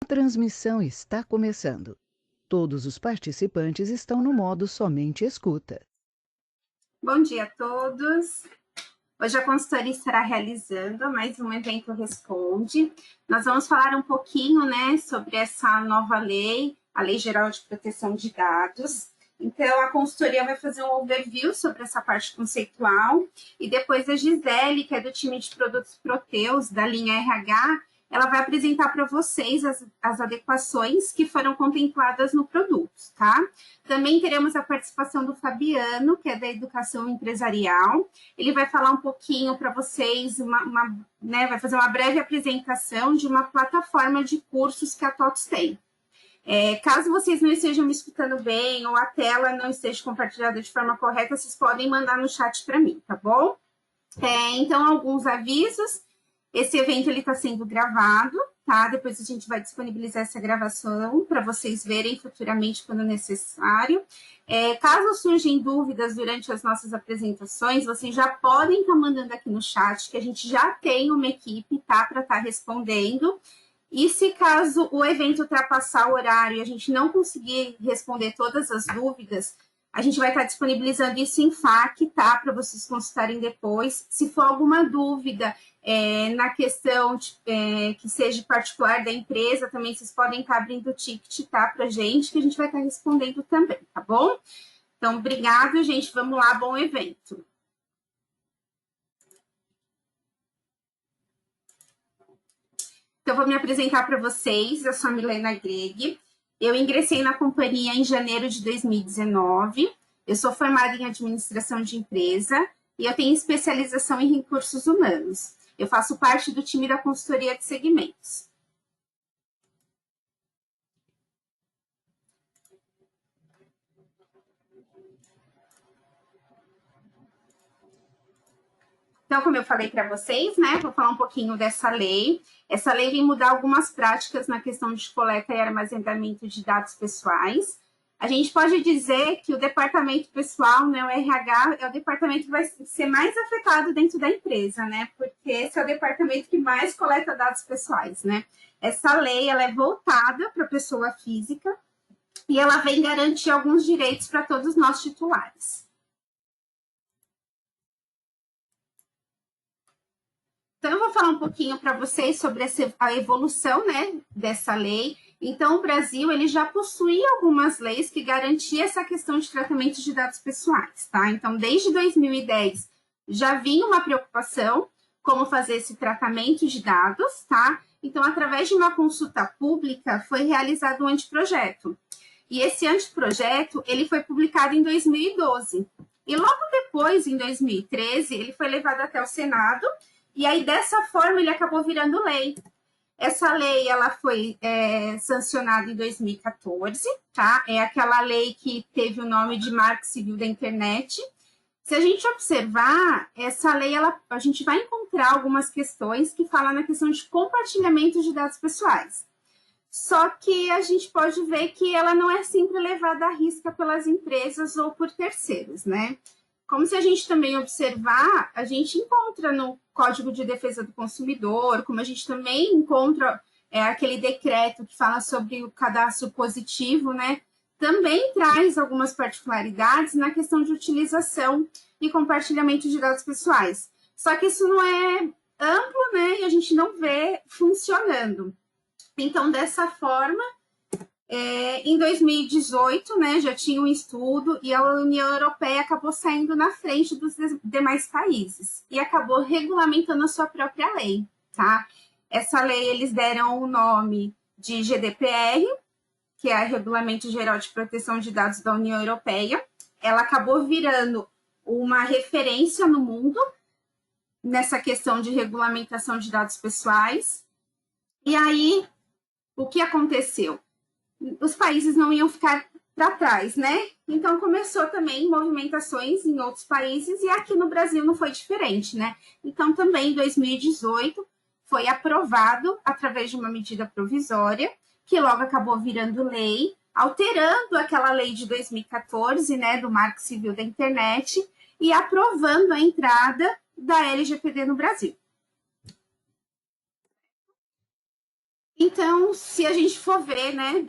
A transmissão está começando. Todos os participantes estão no modo somente escuta. Bom dia a todos. Hoje a consultoria estará realizando mais um evento Responde. Nós vamos falar um pouquinho, sobre essa nova lei, a Lei Geral de Proteção de Dados. Então, a consultoria vai fazer um overview sobre essa parte conceitual e depois a Gisele, que é do time de produtos Proteus, da linha RH, ela vai apresentar para vocês as adequações que foram contempladas no produto, tá? Também teremos a participação do Fabiano, que é da Educação Empresarial. Ele vai falar um pouquinho para vocês, vai fazer uma breve apresentação de uma plataforma de cursos que a TOTS tem. Caso vocês não estejam me escutando bem ou a tela não esteja compartilhada de forma correta, vocês podem mandar no chat para mim, tá bom? Então, alguns avisos. Esse evento está sendo gravado, tá? Depois a gente vai disponibilizar essa gravação para vocês verem futuramente quando necessário. Caso surgem dúvidas durante as nossas apresentações, vocês já podem estar mandando aqui no chat, que a gente já tem uma equipe, tá? Para estar respondendo. E se caso o evento ultrapassar o horário e a gente não conseguir responder todas as dúvidas, a gente vai estar disponibilizando isso em FAQ, tá? Para vocês consultarem depois. Se for alguma dúvida na questão que seja particular da empresa, também vocês podem estar abrindo o ticket, tá? Para a gente, que a gente vai estar respondendo também, tá bom? Então, obrigado, gente. Vamos lá, bom evento. Então, vou me apresentar para vocês. Eu sou a Milena Greg. Eu ingressei na companhia em janeiro de 2019. Eu sou formada em administração de empresa e eu tenho especialização em recursos humanos. Eu faço parte do time da consultoria de segmentos. Então, como eu falei para vocês, vou falar um pouquinho dessa lei. Essa lei vem mudar algumas práticas na questão de coleta e armazenamento de dados pessoais. A gente pode dizer que o departamento pessoal, o RH, é o departamento que vai ser mais afetado dentro da empresa, porque esse é o departamento que mais coleta dados pessoais, Essa lei, ela é voltada para a pessoa física e ela vem garantir alguns direitos para todos nós titulares. Então, eu vou falar um pouquinho para vocês sobre a evolução, dessa lei. Então, o Brasil, ele já possuía algumas leis que garantiam essa questão de tratamento de dados pessoais, tá? Então, desde 2010, já vinha uma preocupação como fazer esse tratamento de dados, tá? Então, através de uma consulta pública, foi realizado um anteprojeto. E esse anteprojeto, ele foi publicado em 2012. E logo depois, em 2013, ele foi levado até o Senado, e aí, dessa forma, ele acabou virando lei. Essa lei, ela foi sancionada em 2014, tá? É aquela lei que teve o nome de Marco Civil da Internet. Se a gente observar, essa lei, a gente vai encontrar algumas questões que falam na questão de compartilhamento de dados pessoais. Só que a gente pode ver que ela não é sempre levada à risca pelas empresas ou por terceiros, Como se a gente também observar, a gente encontra no Código de Defesa do Consumidor, como a gente também encontra aquele decreto que fala sobre o cadastro positivo, também traz algumas particularidades na questão de utilização e compartilhamento de dados pessoais. Só que isso não é amplo, e a gente não vê funcionando. Então, dessa forma, em 2018, já tinha um estudo e a União Europeia acabou saindo na frente dos demais países e acabou regulamentando a sua própria lei, tá? Essa lei, eles deram o nome de GDPR, que é o Regulamento Geral de Proteção de Dados da União Europeia. Ela acabou virando uma referência no mundo nessa questão de regulamentação de dados pessoais. E aí, o que aconteceu? Os países não iam ficar para trás, Então, começou também movimentações em outros países e aqui no Brasil não foi diferente, Então, também em 2018 foi aprovado através de uma medida provisória, que logo acabou virando lei, alterando aquela lei de 2014, do Marco Civil da Internet e aprovando a entrada da LGPD no Brasil. Então, se a gente for ver, né,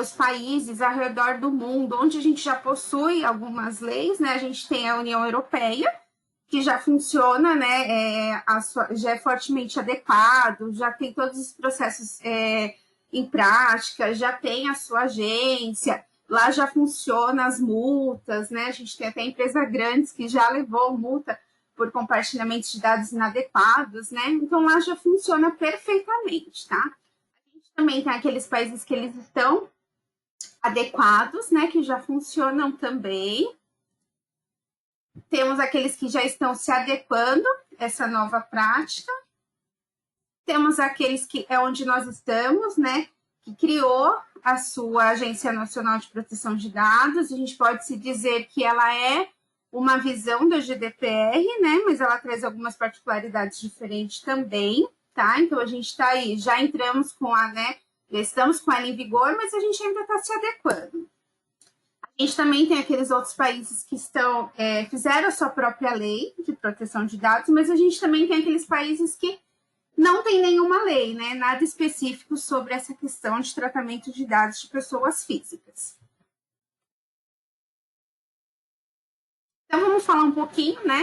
os países ao redor do mundo, onde a gente já possui algumas leis, né, a gente tem a União Europeia, que já funciona, né, já é fortemente adequado, já tem todos os processos em prática, já tem a sua agência, lá já funciona as multas, né, a gente tem até empresas grandes que já levou multa por compartilhamento de dados inadequados, né, então lá já funciona perfeitamente, tá? A gente também tem aqueles países que eles estão adequados, né, que já funcionam também. Temos aqueles que já estão se adequando a essa nova prática. Temos aqueles que é onde nós estamos, né, que criou a sua Agência Nacional de Proteção de Dados. A gente pode se dizer que ela é uma visão da GDPR, né, mas ela traz algumas particularidades diferentes também, tá? Então a gente está aí, já entramos com a, né, já estamos com ela em vigor, mas a gente ainda está se adequando. A gente também tem aqueles outros países que fizeram a sua própria lei de proteção de dados, mas a gente também tem aqueles países que não tem nenhuma lei, né? Nada específico sobre essa questão de tratamento de dados de pessoas físicas. Então vamos falar um pouquinho, né,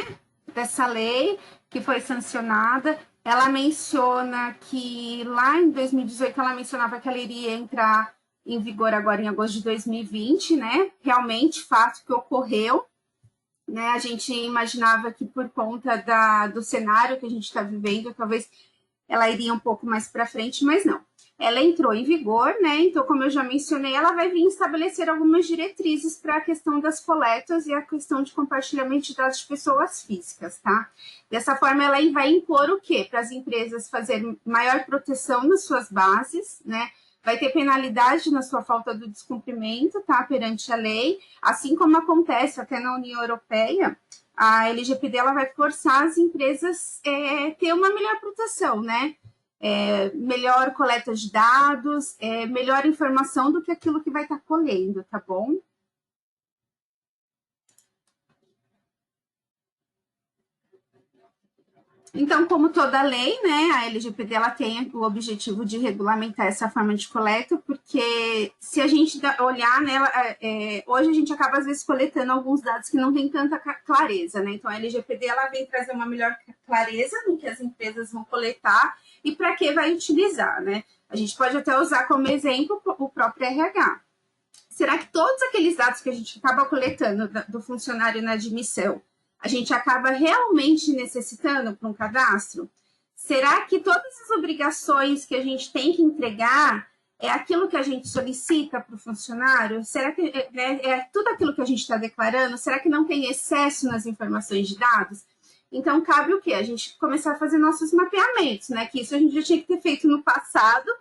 dessa lei que foi sancionada. Ela menciona que lá em 2018 ela mencionava que ela iria entrar em vigor agora em agosto de 2020, né? Realmente, fato que ocorreu, né? A gente imaginava que por conta do cenário que a gente está vivendo, talvez ela iria um pouco mais para frente, mas não. Ela entrou em vigor, né? Então, como eu já mencionei, ela vai vir estabelecer algumas diretrizes para a questão das coletas e a questão de compartilhamento de dados de pessoas físicas, tá? Dessa forma, ela vai impor o quê? Para as empresas fazerem maior proteção nas suas bases, né? Vai ter penalidade na sua falta do descumprimento, tá? Perante a lei, assim como acontece até na União Europeia. A LGPD ela vai forçar as empresas a ter uma melhor proteção, né? Melhor coleta de dados, melhor informação do que aquilo que vai estar colhendo, tá bom? Então, como toda lei, né, a LGPD ela tem o objetivo de regulamentar essa forma de coleta, porque se a gente olhar nela, hoje a gente acaba às vezes coletando alguns dados que não tem tanta clareza, né? Então a LGPD ela vem trazer uma melhor clareza no que as empresas vão coletar e para que vai utilizar, né? A gente pode até usar como exemplo o próprio RH. Será que todos aqueles dados que a gente acaba coletando do funcionário na admissão a gente acaba realmente necessitando para um cadastro? Será que todas as obrigações que a gente tem que entregar é aquilo que a gente solicita para o funcionário? Será que é tudo aquilo que a gente está declarando? Será que não tem excesso nas informações de dados? Então, cabe o quê? A gente começar a fazer nossos mapeamentos, né? Que isso a gente já tinha que ter feito no passado,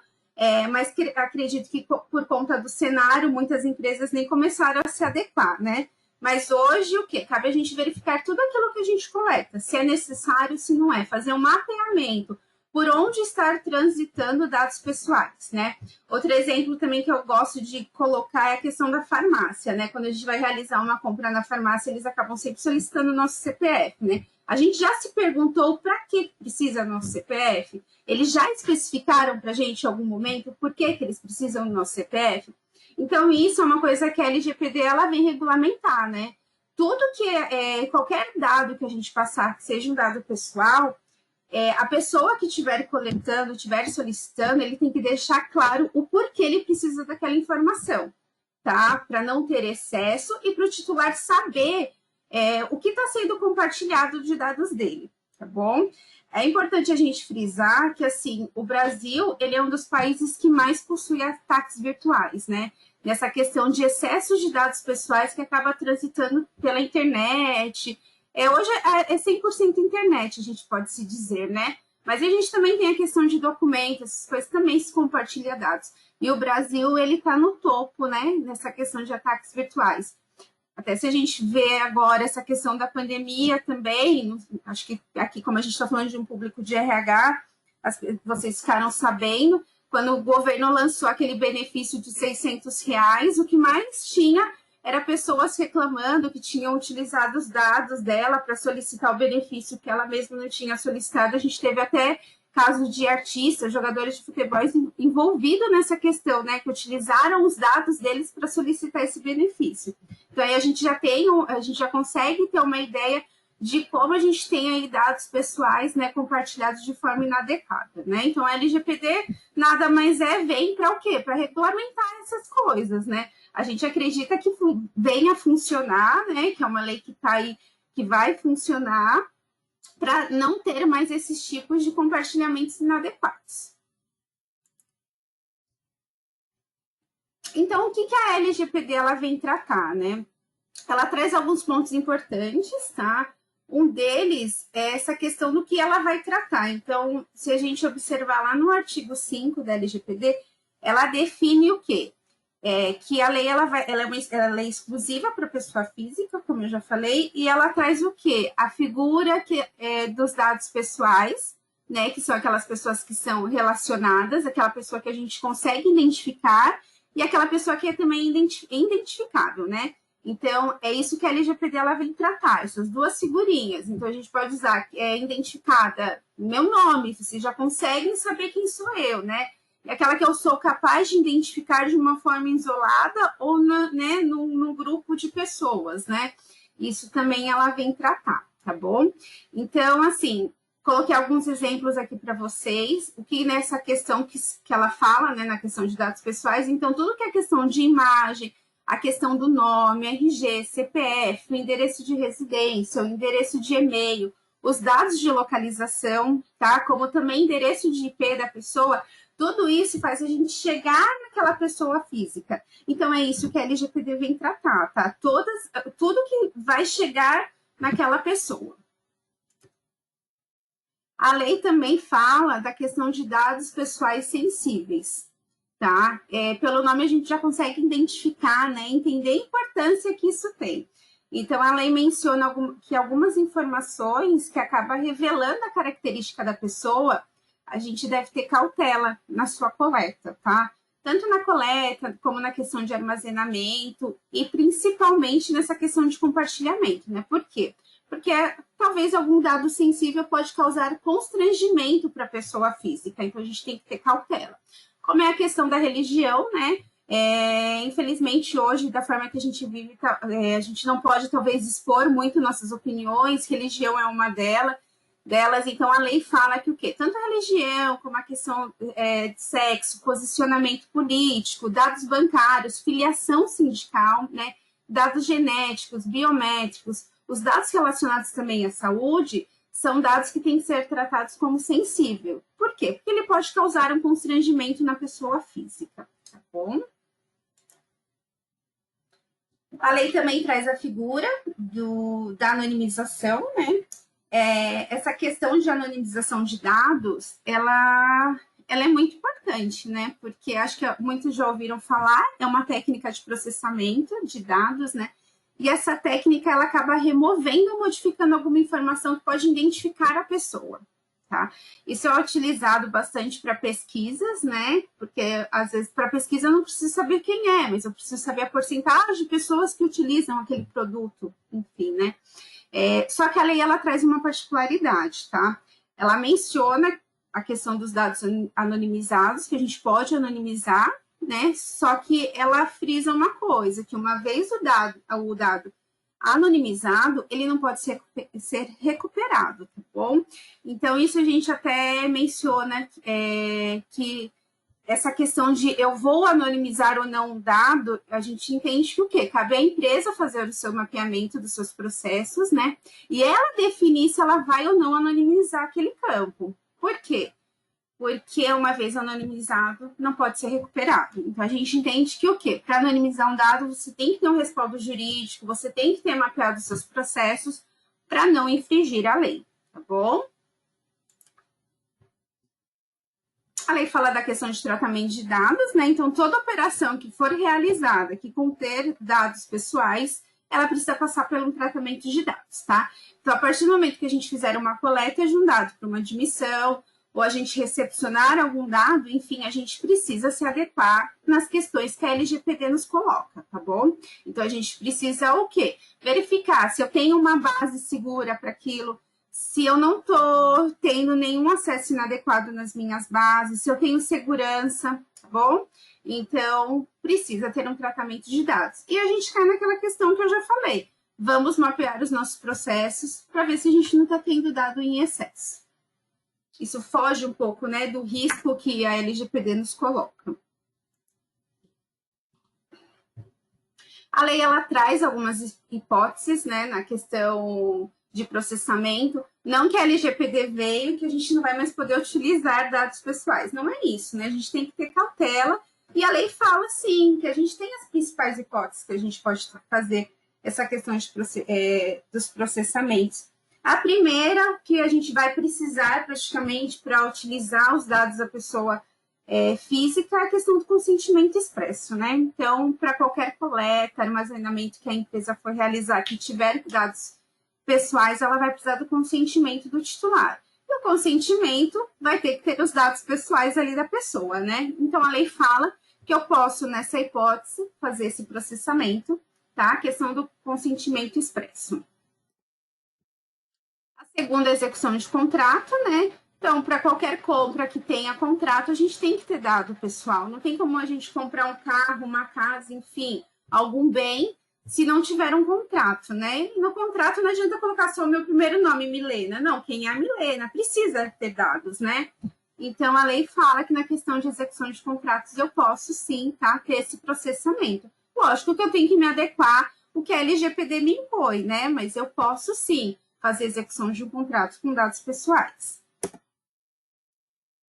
mas acredito que por conta do cenário, muitas empresas nem começaram a se adequar, né? Mas hoje, o quê? Cabe a gente verificar tudo aquilo que a gente coleta, se é necessário, se não é, fazer um mapeamento por onde estar transitando dados pessoais, né? Outro exemplo também que eu gosto de colocar é a questão da farmácia, né? Quando a gente vai realizar uma compra na farmácia, eles acabam sempre solicitando o nosso CPF, né? A gente já se perguntou para que precisa nosso CPF? Eles já especificaram para a gente em algum momento por que eles precisam do nosso CPF? Então, isso é uma coisa que a LGPD ela vem regulamentar, né? Tudo que qualquer dado que a gente passar, que seja um dado pessoal, a pessoa que estiver coletando, estiver solicitando, ele tem que deixar claro o porquê ele precisa daquela informação, tá? Para não ter excesso e para o titular saber o que está sendo compartilhado de dados dele, tá bom? É importante a gente frisar que, assim, o Brasil, ele é um dos países que mais possui ataques virtuais, né? Nessa questão de excesso de dados pessoais que acaba transitando pela internet. Hoje é 100% internet, a gente pode se dizer, né? Mas a gente também tem a questão de documentos, essas coisas também se compartilha dados. E o Brasil, ele está no topo, né? Nessa questão de ataques virtuais. Até se a gente vê agora essa questão da pandemia também, acho que aqui, como a gente está falando de um público de RH, vocês ficaram sabendo, quando o governo lançou aquele benefício de R$ 600, o que mais tinha era pessoas reclamando que tinham utilizado os dados dela para solicitar o benefício que ela mesma não tinha solicitado. A gente teve até caso de artistas, jogadores de futebol envolvidos nessa questão, né, que utilizaram os dados deles para solicitar esse benefício. Então, aí a gente já consegue ter uma ideia de como a gente tem aí dados pessoais, né, compartilhados de forma inadequada, né? Então, a LGPD nada mais vem para o quê? Para regulamentar essas coisas, né? A gente acredita que venha funcionar, né, que é uma lei que está aí, que vai funcionar, para não ter mais esses tipos de compartilhamentos inadequados. Então, o que a LGPD ela vem tratar, né? Ela traz alguns pontos importantes, tá? Um deles é essa questão do que ela vai tratar. Então, se a gente observar lá no artigo 5 da LGPD, ela define o quê? Que a lei ela é uma lei exclusiva para a pessoa física, como eu já falei, e ela traz o quê? A figura dos dados pessoais, né? Que são aquelas pessoas que são relacionadas, aquela pessoa que a gente consegue identificar e aquela pessoa que é também identificável, né? Então, é isso que a LGPD ela vem tratar, essas duas figurinhas. Então, a gente pode usar identificada meu nome, vocês já conseguem saber quem sou eu, né? É aquela que eu sou capaz de identificar de uma forma isolada ou né, num grupo de pessoas, né? Isso também ela vem tratar, tá bom? Então, assim, coloquei alguns exemplos aqui para vocês, o que nessa questão que ela fala, né, na questão de dados pessoais. Então, tudo que é questão de imagem, a questão do nome, RG, CPF, o endereço de residência, o endereço de e-mail, os dados de localização, tá? Como também endereço de IP da pessoa, tudo isso faz a gente chegar naquela pessoa física. Então, é isso que a LGPD vem tratar, tá? Tudo que vai chegar naquela pessoa. A lei também fala da questão de dados pessoais sensíveis, tá? Pelo nome a gente já consegue identificar, né? Entender a importância que isso tem. Então, a lei menciona que algumas informações que acabam revelando a característica da pessoa, a gente deve ter cautela na sua coleta, tá? Tanto na coleta, como na questão de armazenamento e principalmente nessa questão de compartilhamento, né? Por quê? Porque talvez algum dado sensível pode causar constrangimento para a pessoa física, então a gente tem que ter cautela. Como é a questão da religião, né? Infelizmente, hoje, da forma que a gente vive, a gente não pode, talvez, expor muito nossas opiniões, religião é uma delas, então a lei fala que o quê? Tanto a religião, como a questão de sexo, posicionamento político, dados bancários, filiação sindical, né? Dados genéticos, biométricos, os dados relacionados também à saúde, são dados que têm que ser tratados como sensível. Por quê? Porque ele pode causar um constrangimento na pessoa física, tá bom? A lei também traz a figura da anonimização, né? Essa questão de anonimização de dados, ela é muito importante, né? Porque acho que muitos já ouviram falar, é uma técnica de processamento de dados, né? E essa técnica, ela acaba removendo ou modificando alguma informação que pode identificar a pessoa, tá? Isso é utilizado bastante para pesquisas, né? Porque, às vezes, para pesquisa eu não preciso saber quem é, mas eu preciso saber a porcentagem de pessoas que utilizam aquele produto, enfim, né? Só que a lei, ela traz uma particularidade, tá? Ela menciona a questão dos dados anonimizados, que a gente pode anonimizar, né? Só que ela frisa uma coisa, que uma vez o dado anonimizado, ele não pode ser recuperado, tá bom? Então, isso a gente até menciona que essa questão de eu vou anonimizar ou não um dado, a gente entende que o quê? Cabe à empresa fazer o seu mapeamento dos seus processos, né? E ela definir se ela vai ou não anonimizar aquele campo. Por quê? Porque uma vez anonimizado, não pode ser recuperado. Então, a gente entende que o quê? Para anonimizar um dado, você tem que ter um respaldo jurídico, você tem que ter mapeado os seus processos para não infringir a lei, tá bom? A lei fala da questão de tratamento de dados, né? Então, toda operação que for realizada, que conter dados pessoais, ela precisa passar por um tratamento de dados, tá? Então, a partir do momento que a gente fizer uma coleta de um dado para uma admissão, ou a gente recepcionar algum dado, enfim, a gente precisa se adequar nas questões que a LGPD nos coloca, tá bom? Então, a gente precisa o quê? Verificar se eu tenho uma base segura para aquilo, se eu não estou tendo nenhum acesso inadequado nas minhas bases, se eu tenho segurança, tá bom? Então, precisa ter um tratamento de dados. E a gente cai naquela questão que eu já falei. Vamos mapear os nossos processos para ver se a gente não está tendo dado em excesso. Isso foge um pouco, né, do risco que a LGPD nos coloca. A lei, ela traz algumas hipóteses, né, na questão de processamento. Não que a LGPD veio, que a gente não vai mais poder utilizar dados pessoais. Não é isso, né? A gente tem que ter cautela. E a lei fala, sim, que a gente tem as principais hipóteses que a gente pode fazer essa questão dos processamentos. A primeira, que a gente vai precisar praticamente para utilizar os dados da pessoa física, é a questão do consentimento expresso, né? Então, para qualquer coleta, armazenamento que a empresa for realizar, que tiver dados pessoais, ela vai precisar do consentimento do titular. E o consentimento vai ter que ter os dados pessoais ali da pessoa, né? Então, a lei fala que eu posso, nessa hipótese, fazer esse processamento, tá? A questão do consentimento expresso. A segunda é a execução de contrato, né? Então, para qualquer compra que tenha contrato, a gente tem que ter dado pessoal. Não tem como a gente comprar um carro, uma casa, enfim, algum bem, se não tiver um contrato, né? E no contrato não adianta colocar só o meu primeiro nome, Milena. Não, quem é a Milena? Precisa ter dados, né? Então, a lei fala que na questão de execução de contratos eu posso sim, tá? Ter esse processamento. Lógico que eu tenho que me adequar o que a LGPD me impõe, né? Mas eu posso sim fazer execução de um contrato com dados pessoais.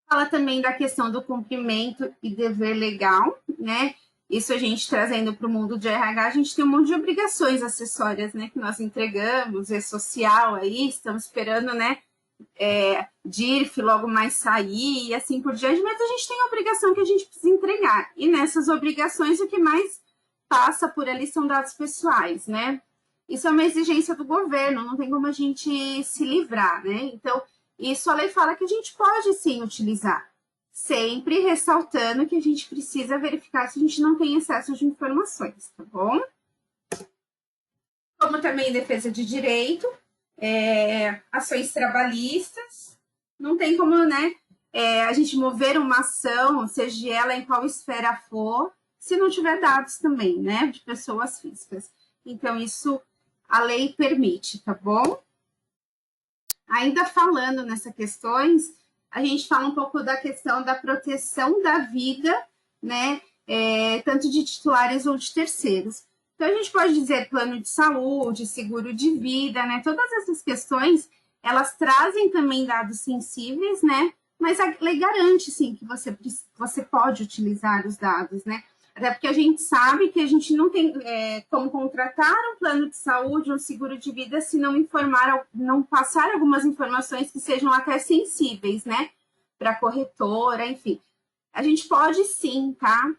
Fala também da questão do cumprimento e dever legal, né? Isso a gente trazendo para o mundo de RH, a gente tem um monte de obrigações acessórias, né? Que nós entregamos, social aí, estamos esperando, né? DIRF logo mais sair e assim por diante, mas a gente tem a obrigação que a gente precisa entregar. E nessas obrigações, o que mais passa por ali são dados pessoais, né? Isso é uma exigência do governo, não tem como a gente se livrar, né? Então, isso a lei fala que a gente pode sim utilizar, sempre ressaltando que a gente precisa verificar se a gente não tem excesso de informações, tá bom? Como também defesa de direito, ações trabalhistas, não tem como, né, a gente mover uma ação, seja ela em qual esfera for, se não tiver dados também, né, de pessoas físicas. Então, isso a lei permite, tá bom? Ainda falando nessas questões, a gente fala um pouco da questão da proteção da vida, né, tanto de titulares ou de terceiros. Então, a gente pode dizer plano de saúde, seguro de vida, né? Todas essas questões, elas trazem também dados sensíveis, né? Mas a lei garante, sim, que você pode utilizar os dados, né? Até porque a gente sabe que a gente não tem como contratar um plano de saúde, um seguro de vida, se não informar, não passar algumas informações que sejam até sensíveis, né? Para a corretora, enfim. A gente pode, sim, tá?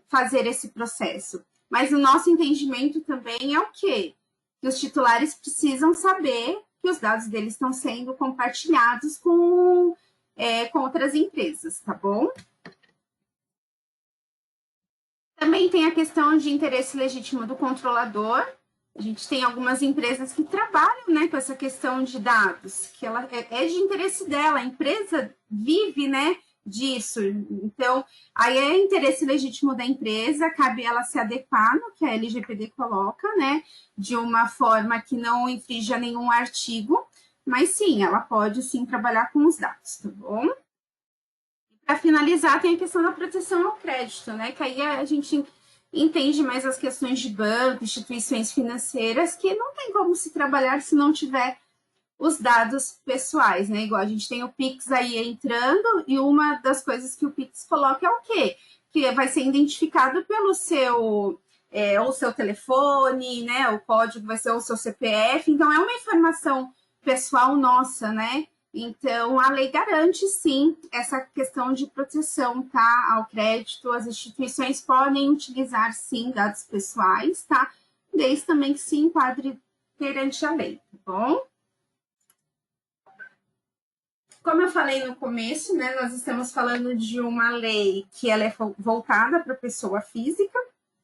Fazer esse processo. Mas o nosso entendimento também é o quê? Que os titulares precisam saber que os dados deles estão sendo compartilhados com outras empresas, tá bom? Também tem a questão de interesse legítimo do controlador. A gente tem algumas empresas que trabalham, né, com essa questão de dados, que ela é de interesse dela, a empresa vive, né, disso. Então, aí é interesse legítimo da empresa, cabe ela se adequar no que a LGPD coloca, né, de uma forma que não infrinja nenhum artigo, mas sim, ela pode sim trabalhar com os dados, tá bom? Para finalizar, tem a questão da proteção ao crédito, né, que aí a gente entende mais as questões de banco, instituições financeiras, que não tem como se trabalhar se não tiver os dados pessoais, né? Igual a gente tem o Pix aí entrando, e uma das coisas que o Pix coloca é o quê? Que vai ser identificado pelo seu, ou seu telefone, né? O código vai ser o seu CPF, então é uma informação pessoal nossa, né? Então, a lei garante, sim, essa questão de proteção, tá? Ao crédito, as instituições podem utilizar, sim, dados pessoais, tá? Desde também que se enquadre perante a lei, tá bom? Como eu falei no começo, né, nós estamos falando de uma lei que ela é voltada para a pessoa física.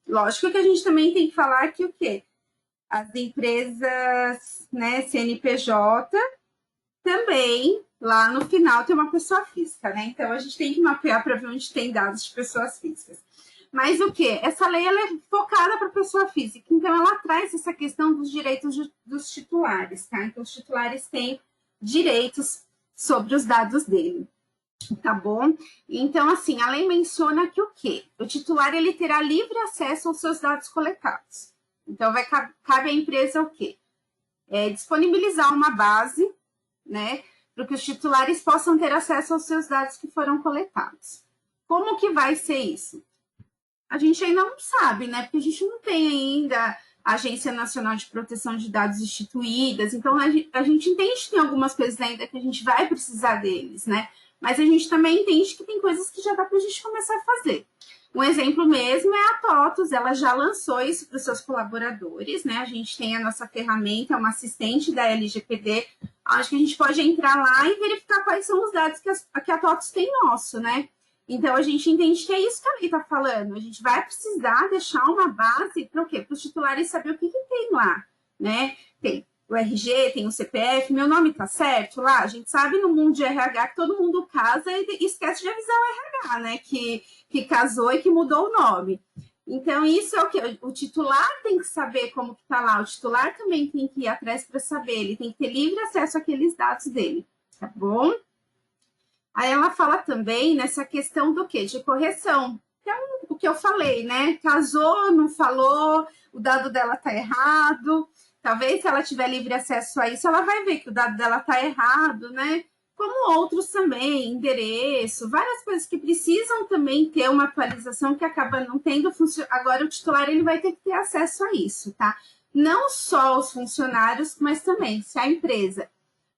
Lógico que a gente também tem que falar que o quê? as empresas, né, CNPJ, também lá no final tem uma pessoa física, né? Então a gente tem que mapear para ver onde tem dados de pessoas físicas. Mas o que? Essa lei ela é focada para a pessoa física, então ela traz essa questão dos direitos dos titulares, tá? Então os titulares têm direitos sobre os dados dele, tá bom? Então, assim, a lei menciona que o quê? O titular ele terá livre acesso aos seus dados coletados. Então, cabe à empresa o quê? Disponibilizar uma base, né, para que os titulares possam ter acesso aos seus dados que foram coletados. Como que vai ser isso? A gente ainda não sabe, né? Porque a gente não tem ainda a Agência Nacional de Proteção de Dados instituídas, então a gente entende que tem algumas coisas ainda que a gente vai precisar deles, né? Mas a gente também entende que tem coisas que já dá para a gente começar a fazer. Um exemplo mesmo é a TOTUS, ela já lançou isso para os seus colaboradores, né? A gente tem a nossa ferramenta, uma assistente da LGPD, onde que a gente pode entrar lá e verificar quais são os dados que a TOTUS tem nosso, né? Então, a gente entende que é isso que a lei está falando. A gente vai precisar deixar uma base para o quê? Para os titulares saber o que tem lá, né? Tem o RG, tem o CPF, meu nome está certo lá? A gente sabe no mundo de RH que todo mundo casa e esquece de avisar o RH, né? Que casou e que mudou o nome. Então, isso é o que o titular tem que saber como que está lá. O titular também tem que ir atrás para saber. Ele tem que ter livre acesso àqueles dados dele, tá bom? Aí ela fala também nessa questão do quê? De correção. Então, o que eu falei, né? Casou, não falou, o dado dela tá errado. Talvez se ela tiver livre acesso a isso, ela vai ver que o dado dela tá errado, né? Como outros também, endereço, várias coisas que precisam também ter uma atualização que acaba não tendo. Agora o titular ele vai ter que ter acesso a isso, tá? Não só os funcionários, mas também se a empresa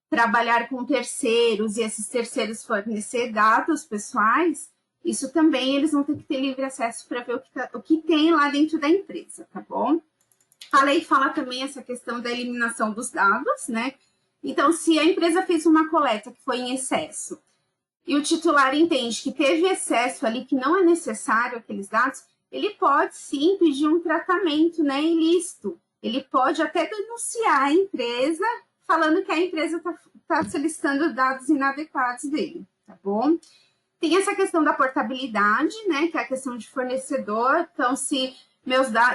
trabalhar com terceiros e esses terceiros fornecer dados pessoais, isso também eles vão ter que ter livre acesso para ver o que tem lá dentro da empresa, tá bom? A lei fala também essa questão da eliminação dos dados, né? Então, se a empresa fez uma coleta que foi em excesso e o titular entende que teve excesso ali, que não é necessário aqueles dados, ele pode sim pedir um tratamento, né, ilícito. Ele pode até denunciar a empresa falando que a empresa está solicitando dados inadequados dele, tá bom? Tem essa questão da portabilidade, né, que é a questão de fornecedor. Então, se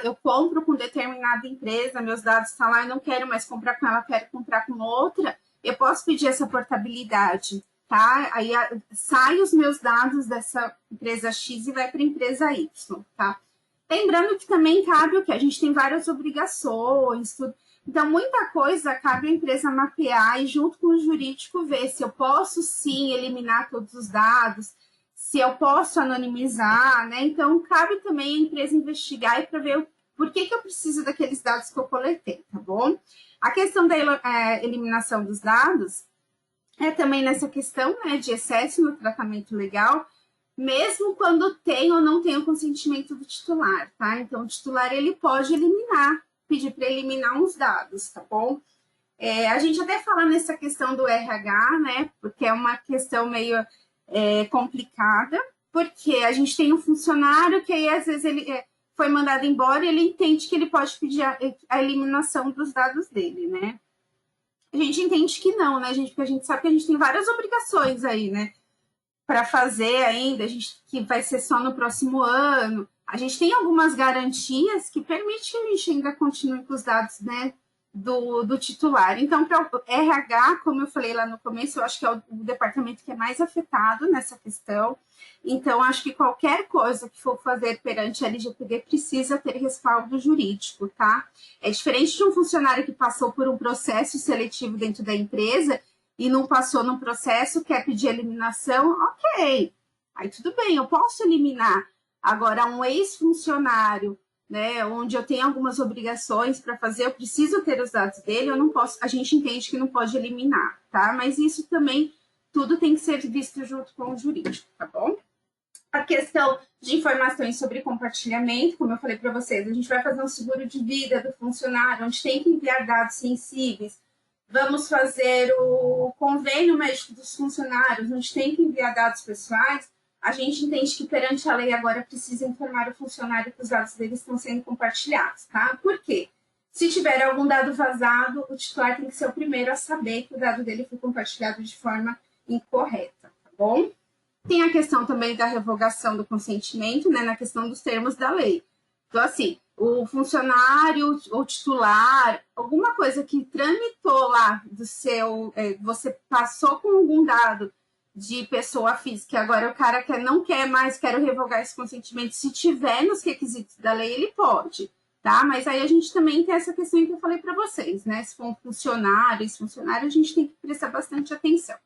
eu compro com determinada empresa, meus dados estão lá, eu não quero mais comprar com ela, quero comprar com outra, eu posso pedir essa portabilidade, tá? Aí sai os meus dados dessa empresa X e vai para a empresa Y, tá? Lembrando que também cabe o que? A gente tem várias obrigações, tudo. Então, muita coisa cabe a empresa mapear e, junto com o jurídico, ver se eu posso, sim, eliminar todos os dados, se eu posso anonimizar, né? Então, cabe também a empresa investigar e para ver por que eu preciso daqueles dados que eu coletei, tá bom? A questão da eliminação dos dados é também nessa questão, né, de excesso no tratamento legal, mesmo quando tem ou não tem o consentimento do titular, tá? Então, o titular, ele pode eliminar, pedir para eliminar uns dados, tá bom? A gente até fala nessa questão do RH, né? Porque é uma questão meio complicada, porque a gente tem um funcionário que aí, às vezes, ele foi mandado embora e ele entende que ele pode pedir a eliminação dos dados dele, né? A gente entende que não, né, gente? Porque a gente sabe que a gente tem várias obrigações aí, né? Para fazer ainda, que vai ser só no próximo ano. A gente tem algumas garantias que permitem que a gente ainda continue com os dados, né, do titular. Então, para o RH, como eu falei lá no começo, eu acho que é o departamento que é mais afetado nessa questão. Então, acho que qualquer coisa que for fazer perante a LGPD precisa ter respaldo jurídico, tá? É diferente de um funcionário que passou por um processo seletivo dentro da empresa e não passou no processo, quer pedir eliminação, ok. Aí tudo bem, eu posso eliminar. Agora, um ex-funcionário, né, onde eu tenho algumas obrigações para fazer, eu preciso ter os dados dele, eu não posso, a gente entende que não pode eliminar, tá? Mas isso também, tudo tem que ser visto junto com o jurídico, tá bom? A questão de informações sobre compartilhamento, como eu falei para vocês, a gente vai fazer um seguro de vida do funcionário, onde tem que enviar dados sensíveis. Vamos fazer o convênio médico dos funcionários, onde tem que enviar dados pessoais. A gente entende que perante a lei agora precisa informar o funcionário que os dados deles estão sendo compartilhados, tá? Por quê? Se tiver algum dado vazado, o titular tem que ser o primeiro a saber que o dado dele foi compartilhado de forma incorreta, tá bom? Tem a questão também da revogação do consentimento, né, na questão dos termos da lei. Então, assim, o funcionário ou titular, alguma coisa que tramitou lá do seu, você passou com algum dado de pessoa física, agora o cara não quer mais, quero revogar esse consentimento, se tiver nos requisitos da lei, ele pode, tá? Mas aí a gente também tem essa questão que eu falei para vocês, né? Se for um funcionário, ex-funcionário, a gente tem que prestar bastante atenção.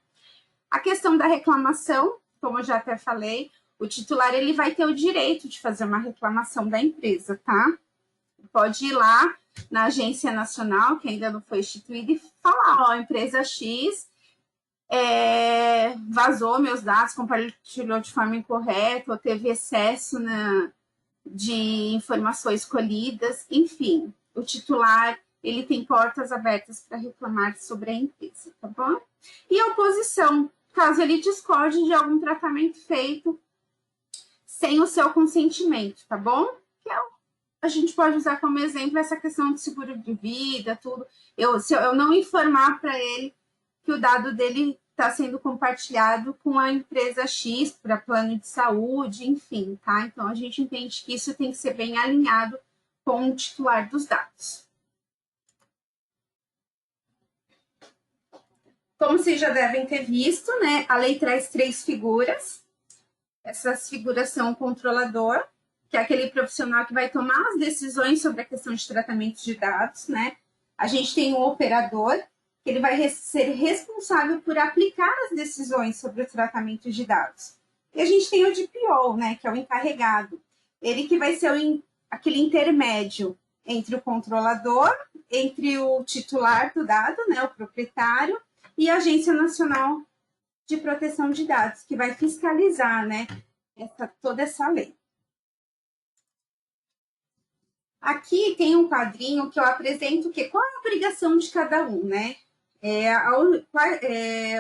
A questão da reclamação, como eu já até falei, o titular ele vai ter o direito de fazer uma reclamação da empresa, tá? Pode ir lá na agência nacional, que ainda não foi instituída, e falar, ó, empresa X vazou meus dados, compartilhou de forma incorreta, ou teve excesso de informações colhidas, enfim, o titular ele tem portas abertas para reclamar sobre a empresa, tá bom? E a oposição, caso ele discorde de algum tratamento feito sem o seu consentimento, tá bom? Que a gente pode usar como exemplo essa questão de seguro de vida, tudo. Se eu não informar para ele que o dado dele está sendo compartilhado com a empresa X para plano de saúde, enfim, tá? Então a gente entende que isso tem que ser bem alinhado com o titular dos dados. Como vocês já devem ter visto, né? A lei traz 3 figuras. Essas figuras são o controlador, que é aquele profissional que vai tomar as decisões sobre a questão de tratamento de dados, né? A gente tem o operador, que ele vai ser responsável por aplicar as decisões sobre o tratamento de dados. E a gente tem o DPO, né? Que é o encarregado. Ele que vai ser aquele intermédio entre o controlador, entre o titular do dado, né? O proprietário, e a Agência Nacional de Proteção de Dados, que vai fiscalizar, né, toda essa lei. Aqui tem um quadrinho que eu apresento qual é a obrigação de cada um, né?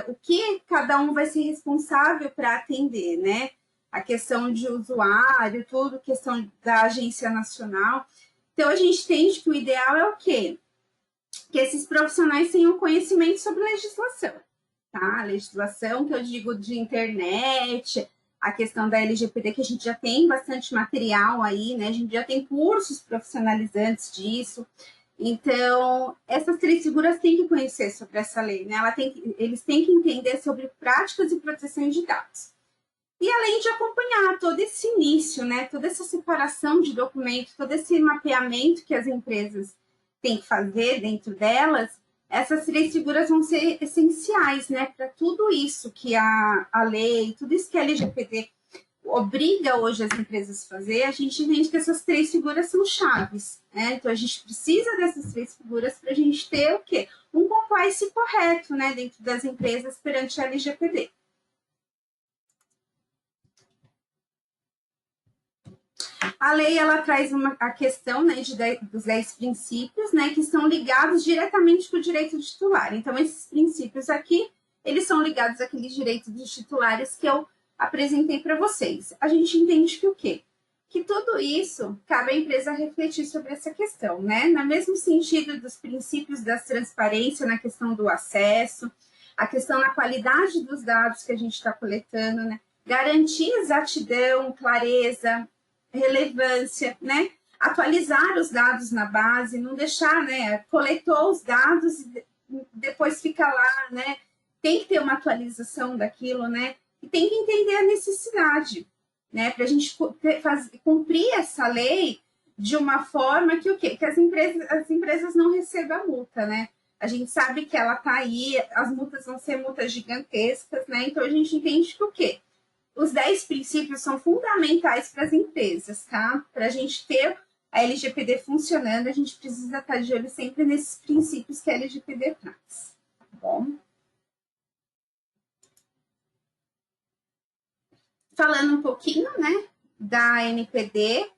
O que cada um vai ser responsável para atender, né? A questão de usuário, tudo, questão da Agência Nacional. Então, a gente entende que o ideal é o quê? Que esses profissionais tenham conhecimento sobre legislação, tá? A legislação que eu digo de internet, a questão da LGPD, que a gente já tem bastante material aí, né? A gente já tem cursos profissionalizantes disso. Então, essas 3 figuras têm que conhecer sobre essa lei, né? Eles têm que entender sobre práticas de proteção de dados. E além de acompanhar todo esse início, né? Toda essa separação de documentos, todo esse mapeamento que as empresas têm que fazer dentro delas, essas 3 figuras vão ser essenciais, né? Para tudo isso que a lei, tudo isso que a LGPD obriga hoje as empresas a fazer, a gente entende que essas 3 figuras são chaves, né? Então, a gente precisa dessas 3 figuras para a gente ter o quê? Um compliance correto, né? Dentro das empresas perante a LGPD. A lei, ela traz a questão, né, dos 10 princípios, né, que estão ligados diretamente com o direito titular. Então, esses princípios aqui, eles são ligados àqueles direitos dos titulares que eu apresentei para vocês. A gente entende que o quê? Que tudo isso cabe à empresa refletir sobre essa questão, né? No mesmo sentido dos princípios da transparência na questão do acesso, a questão da qualidade dos dados que a gente está coletando, né? Garantir exatidão, clareza, relevância, né? Atualizar os dados na base, não deixar, né? Coletou os dados e depois fica lá, né? Tem que ter uma atualização daquilo, né? E tem que entender a necessidade, né? Para a gente cumprir essa lei de uma forma que o quê? Que as empresas não recebam a multa, né? A gente sabe que ela está aí, as multas vão ser multas gigantescas, né? Então a gente entende que o quê? Os 10 princípios são fundamentais para as empresas, tá? Para a gente ter a LGPD funcionando, a gente precisa estar de olho sempre nesses princípios que a LGPD traz, tá bom? Falando um pouquinho, né, da NPD,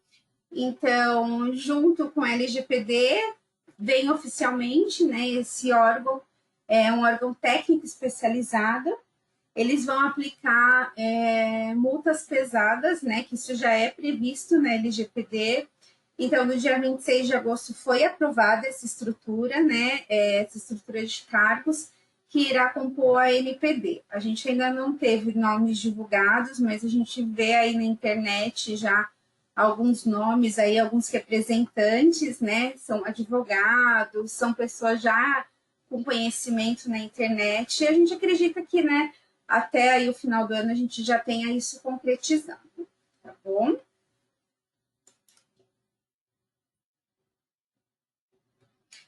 então, junto com a LGPD, vem oficialmente, né, esse órgão, é um órgão técnico especializado. Eles vão aplicar multas pesadas, né, que isso já é previsto na LGPD, Então, no dia 26 de agosto foi aprovada essa estrutura, né? Essa estrutura de cargos que irá compor a NPD. A gente ainda não teve nomes divulgados, mas a gente vê aí na internet já alguns nomes aí, alguns representantes, né? São advogados, são pessoas já com conhecimento na internet. E a gente acredita que, né, até aí o final do ano a gente já tenha isso concretizado, tá bom?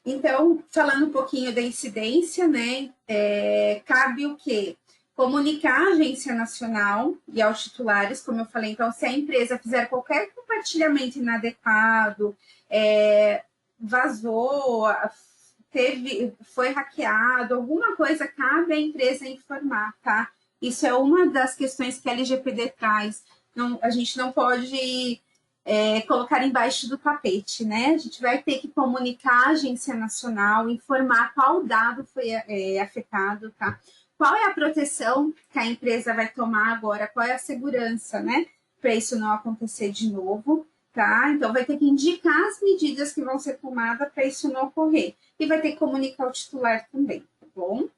Então, falando um pouquinho da incidência, né, cabe o quê? Comunicar à agência nacional e aos titulares, como eu falei. Então, se a empresa fizer qualquer compartilhamento inadequado, vazou, foi hackeado, alguma coisa, cabe à empresa informar, tá? Isso é uma das questões que a LGPD traz. Não, a gente não pode colocar embaixo do tapete, né? A gente vai ter que comunicar à agência nacional, informar qual dado foi afetado, tá? Qual é a proteção que a empresa vai tomar agora, qual é a segurança, né? Para isso não acontecer de novo, tá? Então, vai ter que indicar as medidas que vão ser tomadas para isso não ocorrer. E vai ter que comunicar ao titular também, tá bom?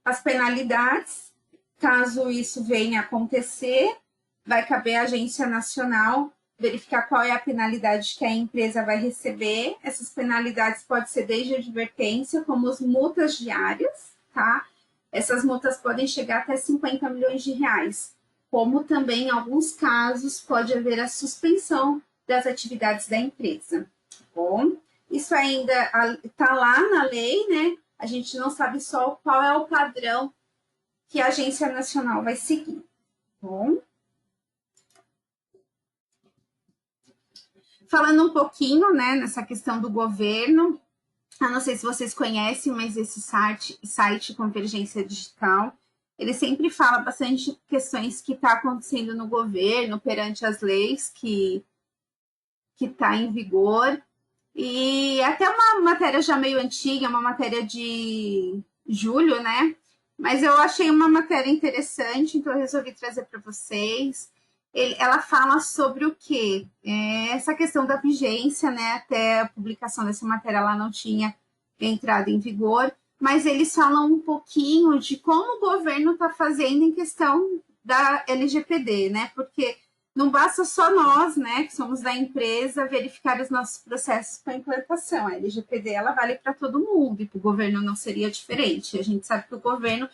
As penalidades, caso isso venha a acontecer, vai caber à agência nacional verificar qual é a penalidade que a empresa vai receber. Essas penalidades podem ser desde advertência, como as multas diárias, tá? Essas multas podem chegar até 50 milhões de reais. Como também, em alguns casos, pode haver a suspensão das atividades da empresa. Tá bom? Isso ainda está lá na lei, né? A gente não sabe só qual é o padrão que a agência nacional vai seguir. Tá bom? Falando um pouquinho, né, nessa questão do governo, eu não sei se vocês conhecem, mas esse site Convergência Digital, ele sempre fala bastante questões que está acontecendo no governo perante as leis que está em vigor. E até uma matéria já meio antiga, uma matéria de julho, né? Mas eu achei uma matéria interessante, então eu resolvi trazer para vocês. Ela fala sobre o quê? Essa questão da vigência, né? Até a publicação dessa matéria ela não tinha entrado em vigor, mas eles falam um pouquinho de como o governo está fazendo em questão da LGPD, né? Porque não basta só nós, né, que somos da empresa, verificar os nossos processos com a implantação. A LGPD ela vale para todo mundo, e para o governo não seria diferente. A gente sabe que o governo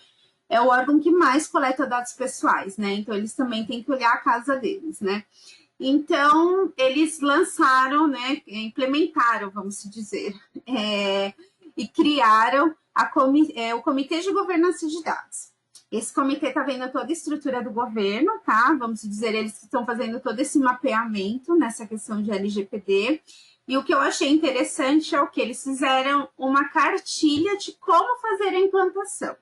é o órgão que mais coleta dados pessoais, né? Então, eles também têm que olhar a casa deles, né? Então, eles lançaram, né, implementaram, vamos dizer, e criaram o Comitê de Governança de Dados. Esse comitê está vendo toda a estrutura do governo, tá? Vamos dizer, eles estão fazendo todo esse mapeamento nessa questão de LGPD. E o que eu achei interessante é o que eles fizeram uma cartilha de como fazer a implantação.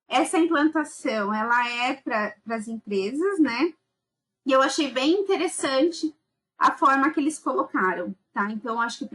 Essa implantação, ela é para as empresas, né? E eu achei bem interessante a forma que eles colocaram, tá? Então, acho que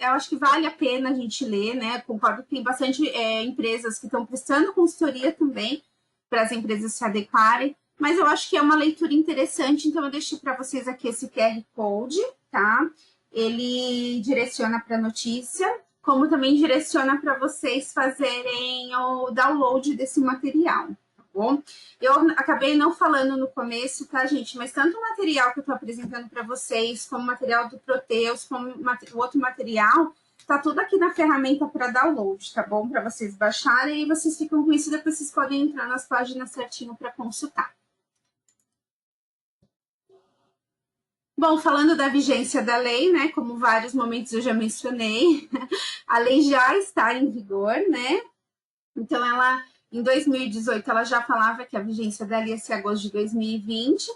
eu acho que vale a pena a gente ler, né? Concordo que tem bastante empresas que estão prestando consultoria também para as empresas se adequarem, mas eu acho que é uma leitura interessante, então eu deixei para vocês aqui esse QR Code, tá? Ele direciona para a notícia, como também direciona para vocês fazerem o download desse material, tá bom? Eu acabei não falando no começo, tá, gente? Mas tanto o material que eu estou apresentando para vocês, como o material do Proteus, como o outro material, tá tudo aqui na ferramenta para download, tá bom? Para vocês baixarem e vocês ficam com isso, depois vocês podem entrar nas páginas certinho para consultar. Bom, falando da vigência da lei, né? Como vários momentos eu já mencionei, a lei já está em vigor, né? Então, em 2018, ela já falava que a vigência dela ia ser agosto de 2020.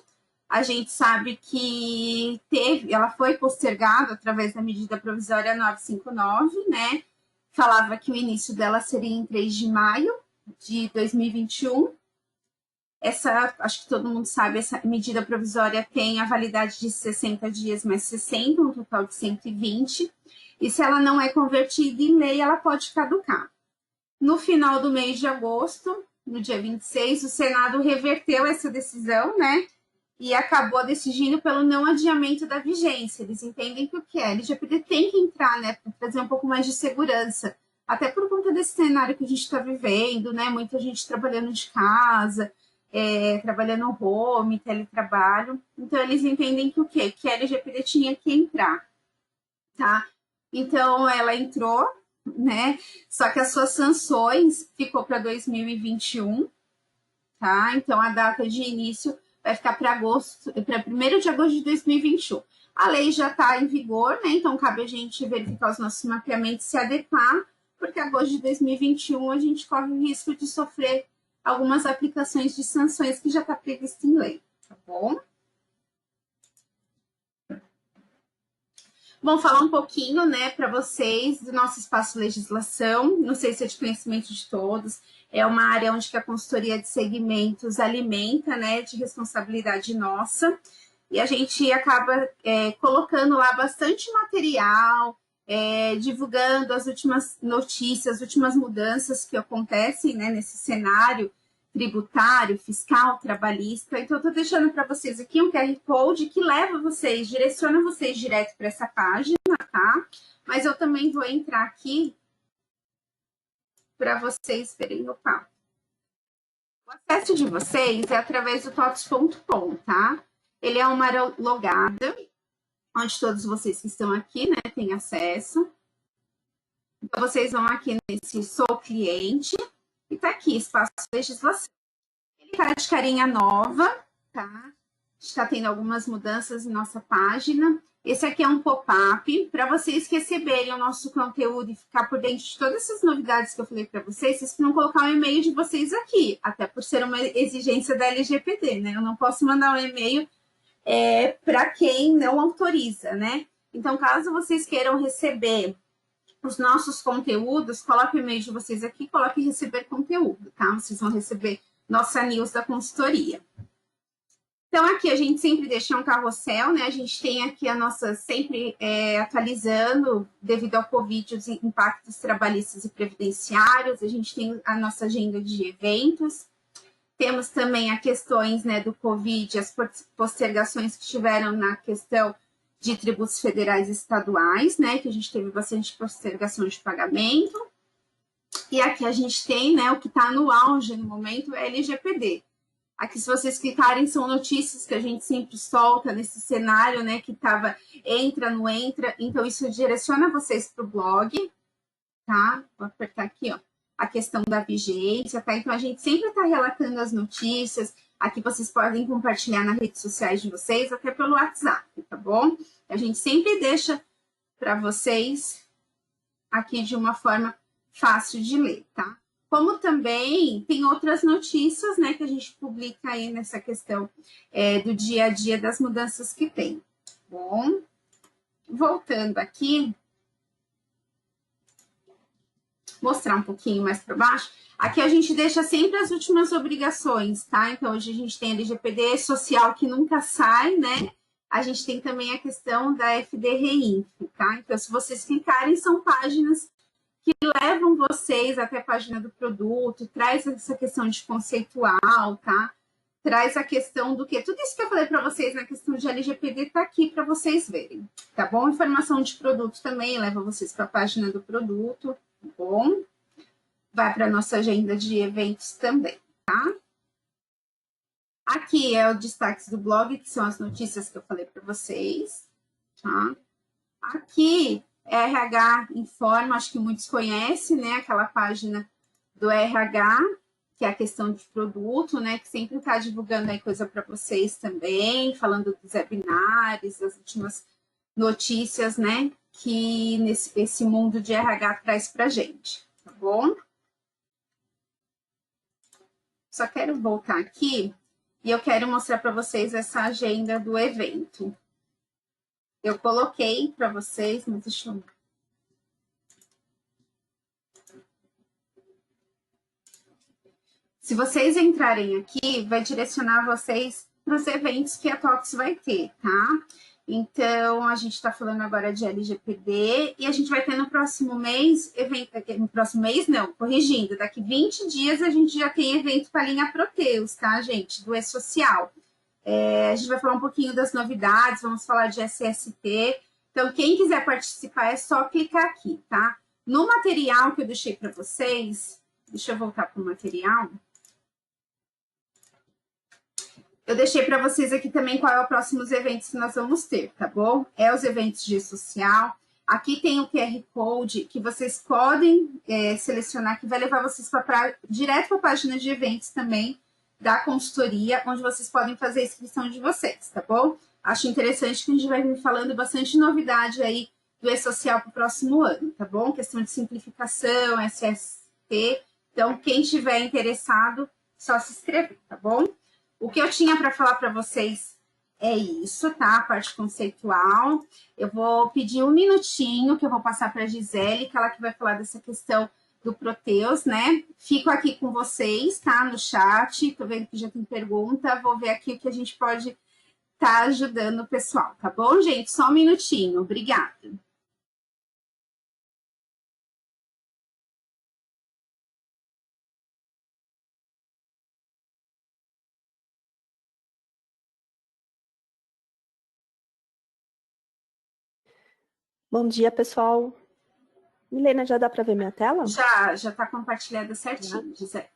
A gente sabe que ela foi postergada através da medida provisória 959, né? Falava que o início dela seria em 3 de maio de 2021. Acho que todo mundo sabe, essa medida provisória tem a validade de 60 dias mais 60, um total de 120. E se ela não é convertida em lei, ela pode caducar. No final do mês de agosto, no dia 26, o Senado reverteu essa decisão, né? e acabou decidindo pelo não adiamento da vigência. Eles entendem que o que é? A LGPD tem que entrar, né, para trazer um pouco mais de segurança, até por conta desse cenário que a gente está vivendo, né, muita gente trabalhando de casa, trabalhando home, teletrabalho, então eles entendem que o quê? Que a LGPD tinha que entrar, tá? Então ela entrou, né, só que as suas sanções ficou para 2021, tá? Então a data de início vai ficar para agosto, para 1º de agosto de 2021. A lei já está em vigor, né? Então cabe a gente verificar os nossos mapeamentos e se adequar, porque agosto de 2021 a gente corre o risco de sofrer algumas aplicações de sanções que já está previsto em lei, tá bom? Vamos falar um pouquinho, né, para vocês do nosso espaço legislação. Não sei se é de conhecimento de todos. É uma área onde a consultoria de segmentos alimenta, né, de responsabilidade nossa. E a gente acaba colocando lá bastante material, divulgando as últimas notícias, as últimas mudanças que acontecem, né, nesse cenário tributário, fiscal, trabalhista. Então, eu estou deixando para vocês aqui um QR Code que leva vocês, direciona vocês direto para essa página, tá? Mas eu também vou entrar aqui para vocês verem o papo. O acesso de vocês é através do TOTS.com, tá? Ele é uma área logada, onde todos vocês que estão aqui, né, têm acesso. Então, vocês vão aqui nesse Sou Cliente, e tá aqui, Espaço Legislação. Ele tá de carinha nova, tá? A gente tá tendo algumas mudanças em nossa página. Esse aqui é um pop-up para vocês receberem o nosso conteúdo e ficar por dentro de todas essas novidades que eu falei para vocês. Vocês precisam colocar o e-mail de vocês aqui, até por ser uma exigência da LGPD, né? Eu não posso mandar um e-mail para quem não autoriza, né? Então, caso vocês queiram receber os nossos conteúdos, coloque o e-mail de vocês aqui, coloque receber conteúdo, tá? Vocês vão receber nossa news da consultoria. Então, aqui a gente sempre deixa um carrossel, né? A gente tem aqui a nossa, sempre atualizando, devido ao Covid, os impactos trabalhistas e previdenciários. A gente tem a nossa agenda de eventos. Temos também as questões, né, do Covid, as postergações que tiveram na questão de tributos federais e estaduais, né, que a gente teve bastante postergação de pagamento. E aqui a gente tem, né, o que está no auge no momento é LGPD. Aqui, se vocês clicarem, são notícias que a gente sempre solta nesse cenário, né, que estava entra, não entra. Então, isso direciona vocês para o blog, tá? Vou apertar aqui, ó, a questão da vigência, tá? Então, a gente sempre está relatando as notícias. Aqui vocês podem compartilhar nas redes sociais de vocês, até pelo WhatsApp, tá bom? A gente sempre deixa para vocês aqui de uma forma fácil de ler, tá? Como também tem outras notícias, né, que a gente publica aí nessa questão do dia a dia das mudanças que tem. Bom, voltando aqui, mostrar um pouquinho mais para baixo. Aqui a gente deixa sempre as últimas obrigações, tá? Então, hoje a gente tem a LGPD social que nunca sai, né? A gente tem também a questão da FDRINF, tá? Então, se vocês clicarem, são páginas que levam vocês até a página do produto, traz essa questão de conceitual, tá? Traz a questão do que? Tudo isso que eu falei para vocês na questão de LGPD tá aqui para vocês verem, tá bom? Informação de produto também leva vocês para a página do produto, tá bom? Vai para a nossa agenda de eventos também, tá? Aqui é o destaque do blog, que são as notícias que eu falei para vocês, tá? Aqui, RH Informa, acho que muitos conhecem, né? Aquela página do RH, que é a questão de produto, né? Que sempre está divulgando aí coisa para vocês também, falando dos webinars, das últimas notícias, né? Que esse mundo de RH traz para gente, tá bom? Só quero voltar aqui e eu quero mostrar para vocês essa agenda do evento. Eu coloquei para vocês, mas deixa eu... Se vocês entrarem aqui, vai direcionar vocês para os eventos que a TOTS vai ter, tá? Então, a gente está falando agora de LGPD e a gente vai ter no próximo mês, no próximo mês não, corrigindo, daqui 20 dias a gente já tem evento para a linha Proteus, tá, gente? Do E-Social. A gente vai falar um pouquinho das novidades, vamos falar de SST. Então, quem quiser participar é só clicar aqui, tá? No material que eu deixei para vocês, deixa eu voltar para o material. Eu deixei para vocês aqui também qual é os próximos eventos que nós vamos ter, tá bom? É os eventos de social. Aqui tem o QR Code que vocês podem selecionar, que vai levar vocês direto para a página de eventos também da consultoria, onde vocês podem fazer a inscrição de vocês, tá bom? Acho interessante que a gente vai vir falando bastante novidade aí do E-Social para o próximo ano, tá bom? Questão de simplificação, SST. Então, quem tiver interessado, só se inscrever, tá bom? O que eu tinha para falar para vocês é isso, tá? A parte conceitual. Eu vou pedir um minutinho que eu vou passar para a Gisele, que ela que vai falar dessa questão do Proteus, né? Fico aqui com vocês, tá? No chat. Tô vendo que já tem pergunta. Vou ver aqui o que a gente pode estar ajudando o pessoal, tá bom, gente? Só um minutinho. Obrigada. Bom dia, pessoal. Milena, já dá para ver minha tela? Já está compartilhada certinho, Gisele.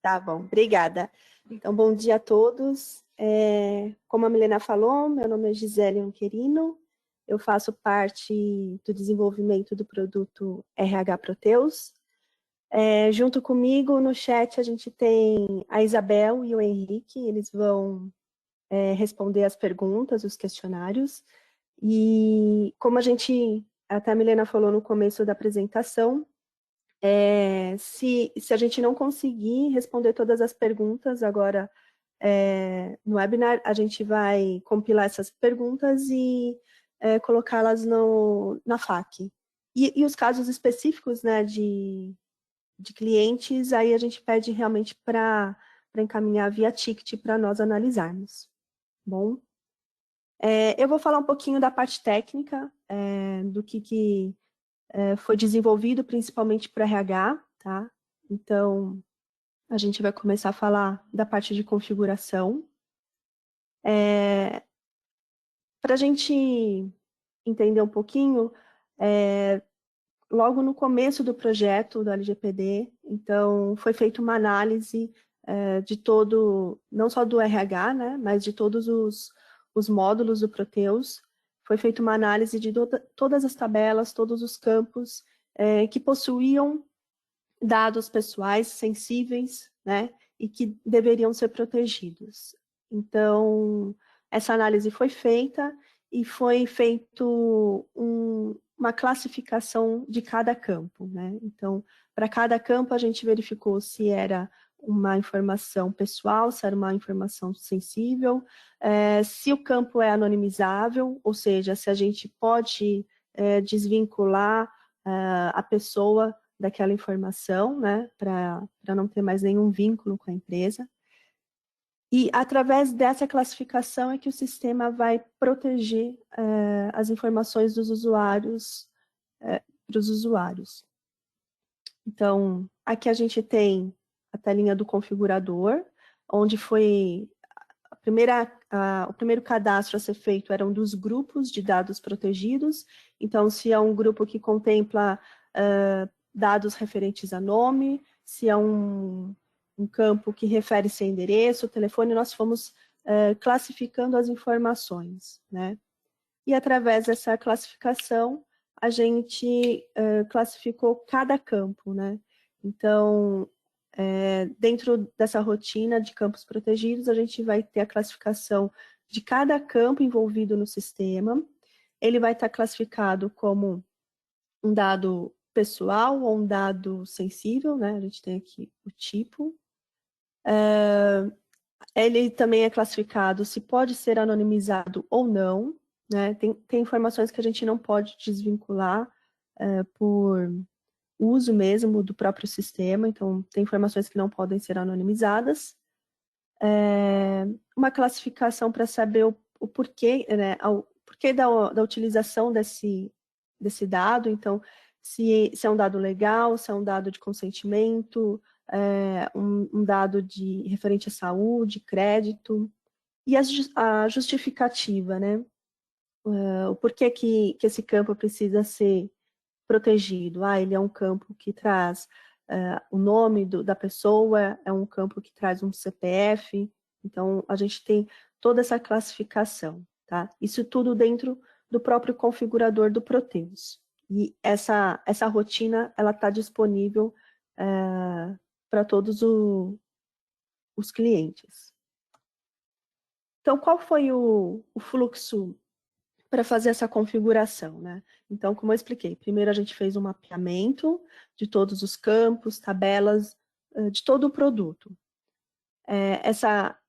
Tá bom, obrigada. Então, bom dia a todos. Como a Milena falou, meu nome é Gisele Anquerino, eu faço parte do desenvolvimento do produto RH Proteus. Junto comigo no chat a gente tem a Isabel e o Henrique, eles vão responder as perguntas, os questionários. E como até a Milena falou no começo da apresentação, se a gente não conseguir responder todas as perguntas agora no webinar, a gente vai compilar essas perguntas e colocá-las na FAQ. E os casos específicos, né, de clientes, aí a gente pede realmente para encaminhar via ticket para nós analisarmos. Bom? Eu vou falar um pouquinho da parte técnica, do que foi desenvolvido principalmente para RH, tá? Então, a gente vai começar a falar da parte de configuração. Para a gente entender um pouquinho, logo no começo do projeto do LGPD, então, foi feita uma análise de não só do RH, né, mas de todos os módulos do Proteus. Foi feita uma análise de todas as tabelas, todos os campos que possuíam dados pessoais sensíveis, né, e que deveriam ser protegidos. Então, essa análise foi feita e foi feito uma classificação de cada campo, né? Então, para cada campo a gente verificou se era uma informação pessoal, se era uma informação sensível, se o campo é anonimizável, ou seja, se a gente pode desvincular a pessoa daquela informação, né, para não ter mais nenhum vínculo com a empresa. E através dessa classificação é que o sistema vai proteger as informações dos usuários para os usuários. Então, aqui a gente tem a telinha do configurador, onde foi o primeiro cadastro a ser feito eram dos grupos de dados protegidos. Então, se é um grupo que contempla dados referentes a nome, se é um campo que refere-se a endereço, telefone, nós fomos classificando as informações, né? E através dessa classificação, a gente classificou cada campo, né? Então, dentro dessa rotina de campos protegidos, a gente vai ter a classificação de cada campo envolvido no sistema. Ele vai estar classificado como um dado pessoal ou um dado sensível, né? A gente tem aqui o tipo. Ele também é classificado se pode ser anonimizado ou não, né? Tem informações que a gente não pode desvincular por uso mesmo do próprio sistema, então tem informações que não podem ser anonimizadas. Uma classificação para saber o porquê, né? O porquê da utilização desse dado, então se é um dado legal, se é um dado de consentimento, um dado referente à saúde, crédito. E a justificativa, né? O porquê que esse campo precisa ser protegido. Ele é um campo que traz o nome da pessoa, é um campo que traz um CPF, então a gente tem toda essa classificação, tá? Isso tudo dentro do próprio configurador do Proteus. E essa rotina, ela está disponível para todos os clientes. Então, qual foi o fluxo para fazer essa configuração, né? Então, como eu expliquei, primeiro a gente fez um mapeamento de todos os campos, tabelas, de todo o produto.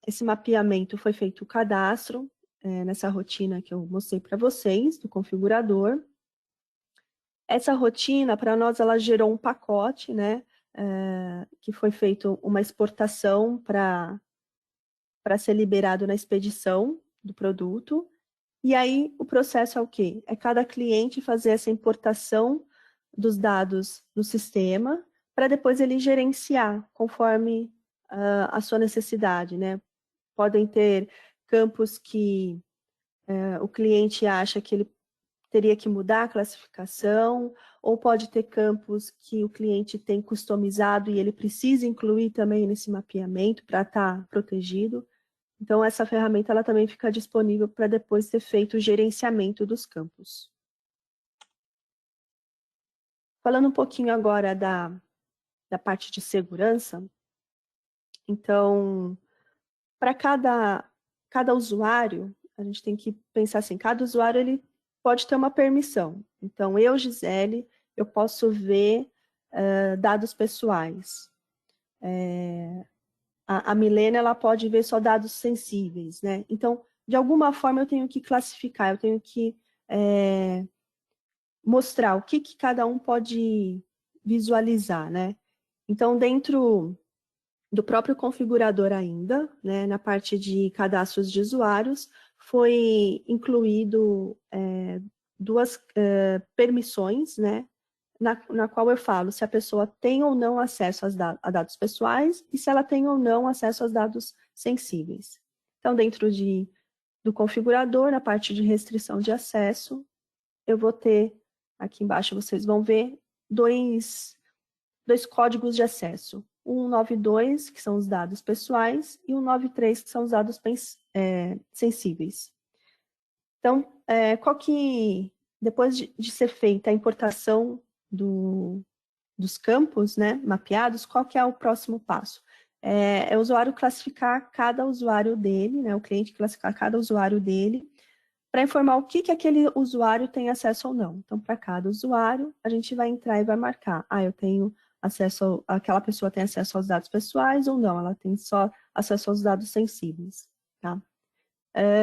Esse mapeamento foi feito o cadastro, nessa rotina que eu mostrei para vocês, do configurador. Essa rotina, para nós, ela gerou um pacote, né? Que foi feito uma exportação para ser liberado na expedição do produto. E aí, o processo é o quê? É cada cliente fazer essa importação dos dados no sistema, para depois ele gerenciar conforme a sua necessidade, né? Podem ter campos que o cliente acha que ele teria que mudar a classificação, ou pode ter campos que o cliente tem customizado e ele precisa incluir também nesse mapeamento para estar protegido. Então, essa ferramenta ela também fica disponível para depois ser feito o gerenciamento dos campos. Falando um pouquinho agora da parte de segurança, então, para cada usuário, a gente tem que pensar assim, cada usuário ele pode ter uma permissão. Então, eu, Gisele, eu posso ver dados pessoais. A Milena, ela pode ver só dados sensíveis, né? Então, de alguma forma, eu tenho que classificar, eu tenho que mostrar o que cada um pode visualizar, né? Então, dentro do próprio configurador ainda, né, na parte de cadastros de usuários, foi incluído duas permissões, né? Na qual eu falo se a pessoa tem ou não acesso a dados pessoais e se ela tem ou não acesso aos dados sensíveis. Então, dentro do configurador, na parte de restrição de acesso, eu vou ter, aqui embaixo vocês vão ver, dois códigos de acesso. 192, que são os dados pessoais, e 193, que são os dados sensíveis. Então, depois de ser feita a importação dos campos, né, mapeados, qual que é o próximo passo? É o usuário classificar cada usuário dele, né, o cliente classificar cada usuário dele, para informar o que aquele usuário tem acesso ou não. Então, para cada usuário, a gente vai entrar e vai marcar. Eu tenho acesso, aquela pessoa tem acesso aos dados pessoais ou não, ela tem só acesso aos dados sensíveis, tá?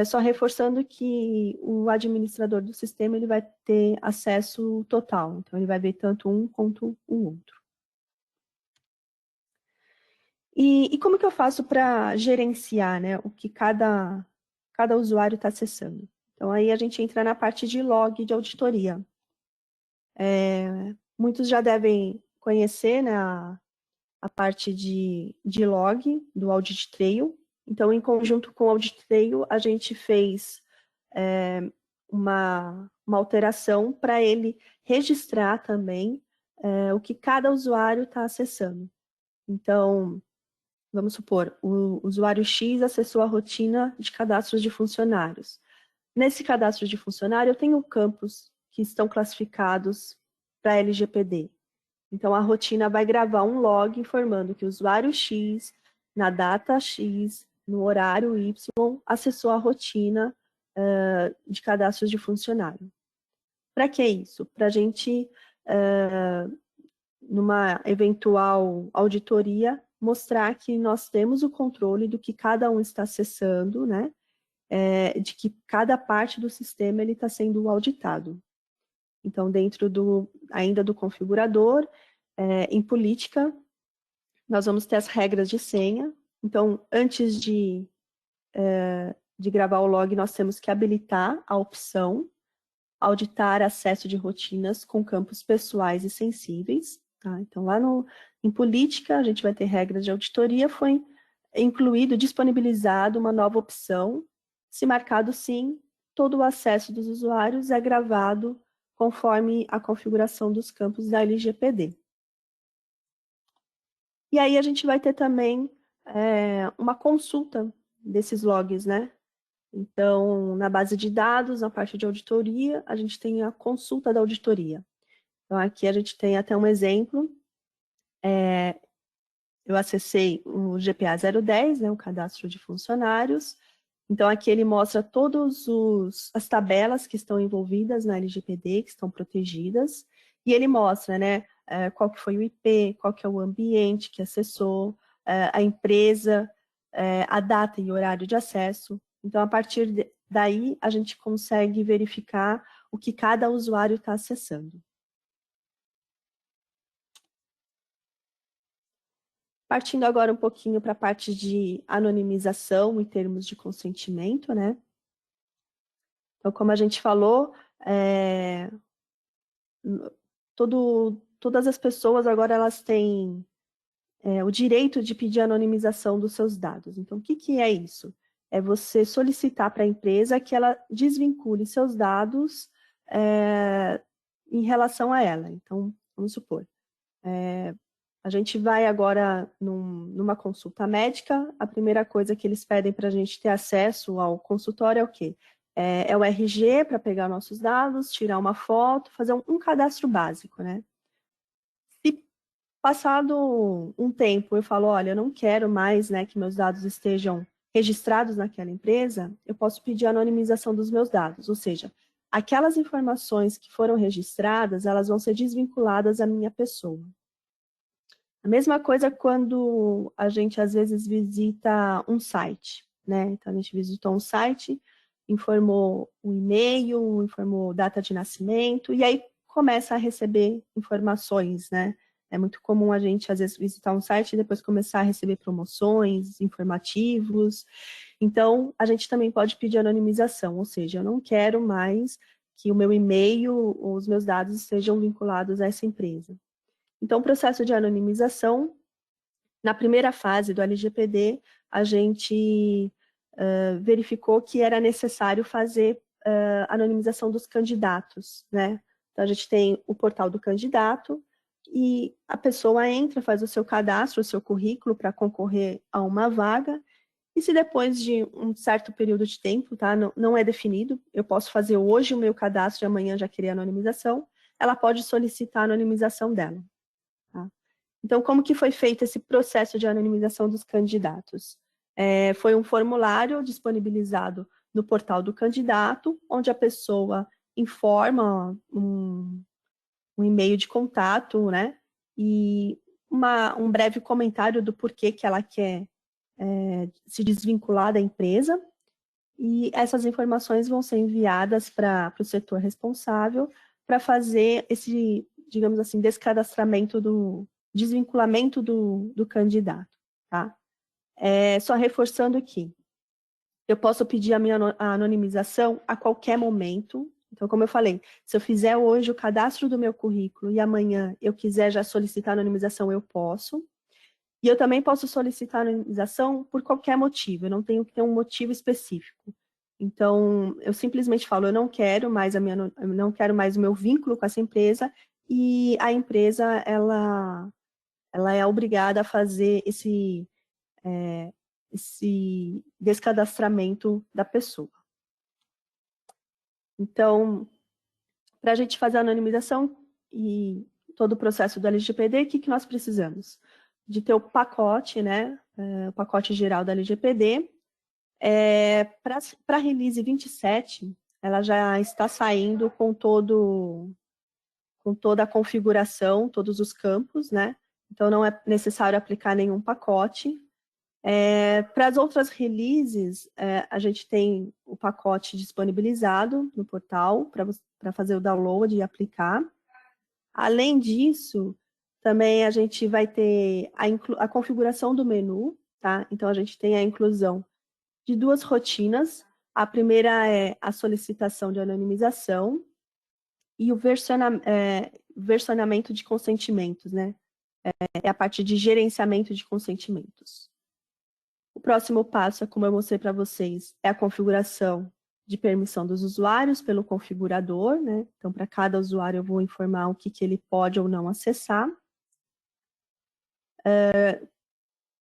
Só reforçando que o administrador do sistema ele vai ter acesso total, então ele vai ver tanto um quanto o outro. E como que eu faço para gerenciar, né, o que cada usuário está acessando? Então, aí a gente entra na parte de log de auditoria. Muitos já devem conhecer, né, a parte de log do Audit Trail. Então, em conjunto com o Audit Trail, a gente fez uma alteração para ele registrar também o que cada usuário está acessando. Então, vamos supor, o usuário X acessou a rotina de cadastros de funcionários. Nesse cadastro de funcionário, eu tenho campos que estão classificados para LGPD. Então, a rotina vai gravar um log informando que o usuário X, na data X, no horário Y, acessou a rotina de cadastros de funcionário. Para que isso? Para a gente, numa eventual auditoria, mostrar que nós temos o controle do que cada um está acessando, né? De que cada parte do sistema está sendo auditado. Então, dentro ainda do configurador, em política, nós vamos ter as regras de senha. Então, antes de gravar o log, nós temos que habilitar a opção auditar acesso de rotinas com campos pessoais e sensíveis. Tá? Então, lá em política, a gente vai ter regras de auditoria, foi incluído, disponibilizado uma nova opção. Se marcado sim, todo o acesso dos usuários é gravado conforme a configuração dos campos da LGPD. E aí a gente vai ter também uma consulta desses logs, né? Então, na base de dados, na parte de auditoria, a gente tem a consulta da auditoria. Então, aqui a gente tem até um exemplo. Eu acessei o GPA 010, né, o cadastro de funcionários. Então, aqui ele mostra todas as tabelas que estão envolvidas na LGPD, que estão protegidas. E ele mostra, né, qual que foi o IP, qual que é o ambiente que acessou, a empresa, a data e horário de acesso. Então, a partir daí, a gente consegue verificar o que cada usuário está acessando. Partindo agora um pouquinho para a parte de anonimização em termos de consentimento, né? Então, como a gente falou, todas as pessoas agora elas têm o direito de pedir anonimização dos seus dados. Então, o que é isso? É você solicitar para a empresa que ela desvincule seus dados em relação a ela. Então, vamos supor, a gente vai agora numa consulta médica, a primeira coisa que eles pedem para a gente ter acesso ao consultório é o quê? É o RG para pegar nossos dados, tirar uma foto, fazer um cadastro básico, né? Se passado um tempo eu falo, olha, eu não quero mais, né, que meus dados estejam registrados naquela empresa, eu posso pedir a anonimização dos meus dados, ou seja, aquelas informações que foram registradas, elas vão ser desvinculadas à minha pessoa. A mesma coisa quando a gente, às vezes, visita um site, né? Então, a gente visitou um site, informou o e-mail, informou data de nascimento, e aí começa a receber informações, né? É muito comum a gente, às vezes, visitar um site e depois começar a receber promoções, informativos. Então, a gente também pode pedir anonimização, ou seja, eu não quero mais que o meu e-mail ou os meus dados sejam vinculados a essa empresa. Então, o processo de anonimização, na primeira fase do LGPD, a gente verificou que era necessário fazer anonimização dos candidatos, né? Então, a gente tem o portal do candidato e a pessoa entra, faz o seu cadastro, o seu currículo para concorrer a uma vaga, e se depois de um certo período de tempo, tá, não é definido, eu posso fazer hoje o meu cadastro e amanhã já querer a anonimização, ela pode solicitar a anonimização dela. Tá? Então, como que foi feito esse processo de anonimização dos candidatos? Foi um formulário disponibilizado no portal do candidato, onde a pessoa informa um e-mail de contato, né? E um breve comentário do porquê que ela quer se desvincular da empresa. E essas informações vão ser enviadas para o setor responsável para fazer esse, digamos assim, descadastramento desvinculamento do candidato, tá? Só reforçando aqui, eu posso pedir a minha anonimização a qualquer momento. Então, como eu falei, se eu fizer hoje o cadastro do meu currículo e amanhã eu quiser já solicitar anonimização, eu posso. E eu também posso solicitar anonimização por qualquer motivo, eu não tenho que ter um motivo específico. Então, eu simplesmente falo, eu não quero mais o meu vínculo com essa empresa, e a empresa, ela é obrigada a fazer esse descadastramento da pessoa. Então, para a gente fazer a anonimização e todo o processo do LGPD, o que nós precisamos? De ter o pacote, né, o pacote geral da LGPD. Para a release 27, ela já está saindo com toda a configuração, todos os campos, né? Então, não é necessário aplicar nenhum pacote. Para as outras releases, a gente tem o pacote disponibilizado no portal para fazer o download e aplicar. Além disso, também a gente vai ter a configuração do menu, tá? Então, a gente tem a inclusão de duas rotinas. A primeira é a solicitação de anonimização e o versionamento de consentimentos, né? É a parte de gerenciamento de consentimentos. próximo passo, como eu mostrei para vocês, é a configuração de permissão dos usuários pelo configurador, né? Então, para cada usuário eu vou informar o que ele pode ou não acessar.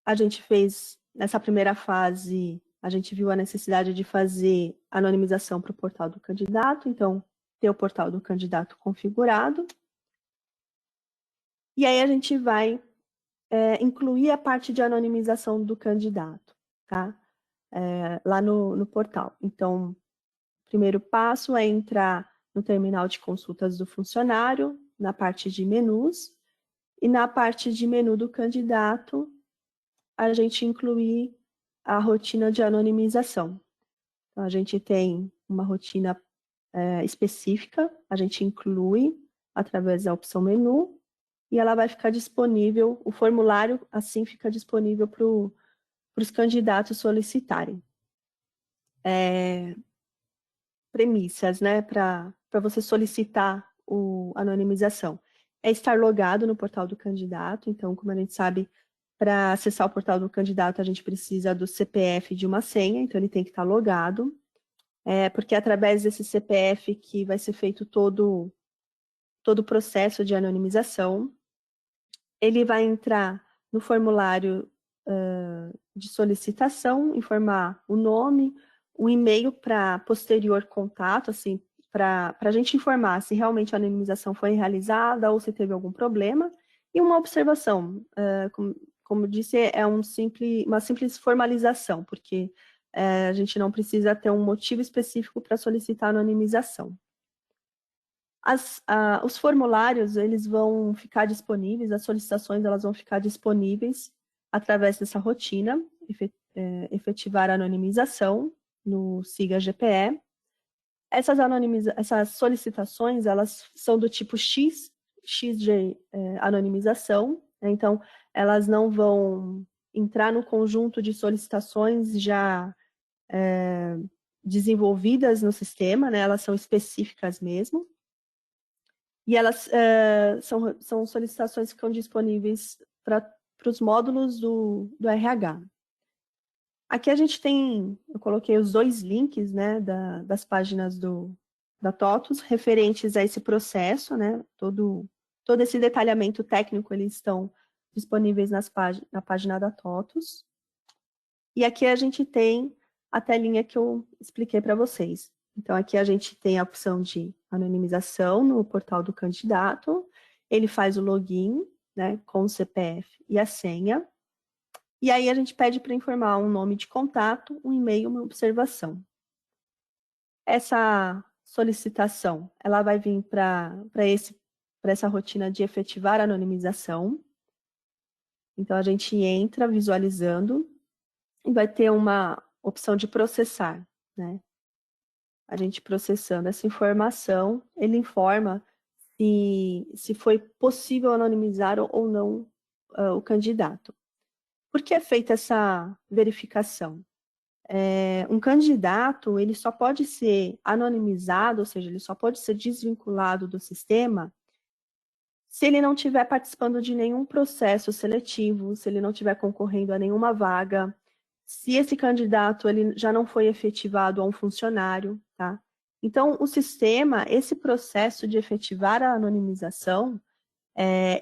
A gente fez, nessa primeira fase, a gente viu a necessidade de fazer anonimização para o portal do candidato, então, ter o portal do candidato configurado. E aí a gente vai incluir a parte de anonimização do candidato, tá? Lá no portal. Então, o primeiro passo é entrar no terminal de consultas do funcionário, na parte de menus, e na parte de menu do candidato, a gente incluir a rotina de anonimização. Então, a gente tem uma rotina específica, a gente inclui através da opção menu, e ela vai ficar disponível, o formulário assim fica disponível para os candidatos solicitarem. Premissas, né, para você solicitar a anonimização. É estar logado no portal do candidato, então, como a gente sabe, para acessar o portal do candidato, a gente precisa do CPF de uma senha, então ele tem que estar logado, porque é através desse CPF que vai ser feito todo o processo de anonimização. Ele vai entrar no formulário de solicitação, informar o nome, o e-mail para posterior contato, assim, para a gente informar se realmente a anonimização foi realizada ou se teve algum problema, e uma observação, como disse, é uma simples formalização, porque a gente não precisa ter um motivo específico para solicitar a anonimização. Os formulários, eles vão ficar disponíveis, as solicitações, elas vão ficar disponíveis através dessa rotina, efetivar a anonimização no Siga GPE. Essas solicitações, elas são do tipo X de anonimização, né? Então, elas não vão entrar no conjunto de solicitações já desenvolvidas no sistema, né? Elas são específicas mesmo. E elas são solicitações que ficam disponíveis para os módulos do RH. Aqui a gente tem, eu coloquei os 2 links, né, das páginas da TOTUS, referentes a esse processo, né, todo esse detalhamento técnico, eles estão disponíveis na página da TOTUS. E aqui a gente tem a telinha que eu expliquei para vocês. Então, aqui a gente tem a opção de anonimização no portal do candidato, ele faz o login, né, com o CPF e a senha, e aí a gente pede para informar um nome de contato, um e-mail, uma observação. Essa solicitação, ela vai vir para essa rotina de efetivar a anonimização. Então, a gente entra visualizando e vai ter uma opção de processar, né? A gente processando essa informação, ele informa se foi possível anonimizar ou não o candidato. Por que é feita essa verificação? Um candidato, ele só pode ser anonimizado, ou seja, ele só pode ser desvinculado do sistema se ele não estiver participando de nenhum processo seletivo, se ele não estiver concorrendo a nenhuma vaga, se esse candidato ele já não foi efetivado a um funcionário, tá? Então, o sistema, esse processo de efetivar a anonimização,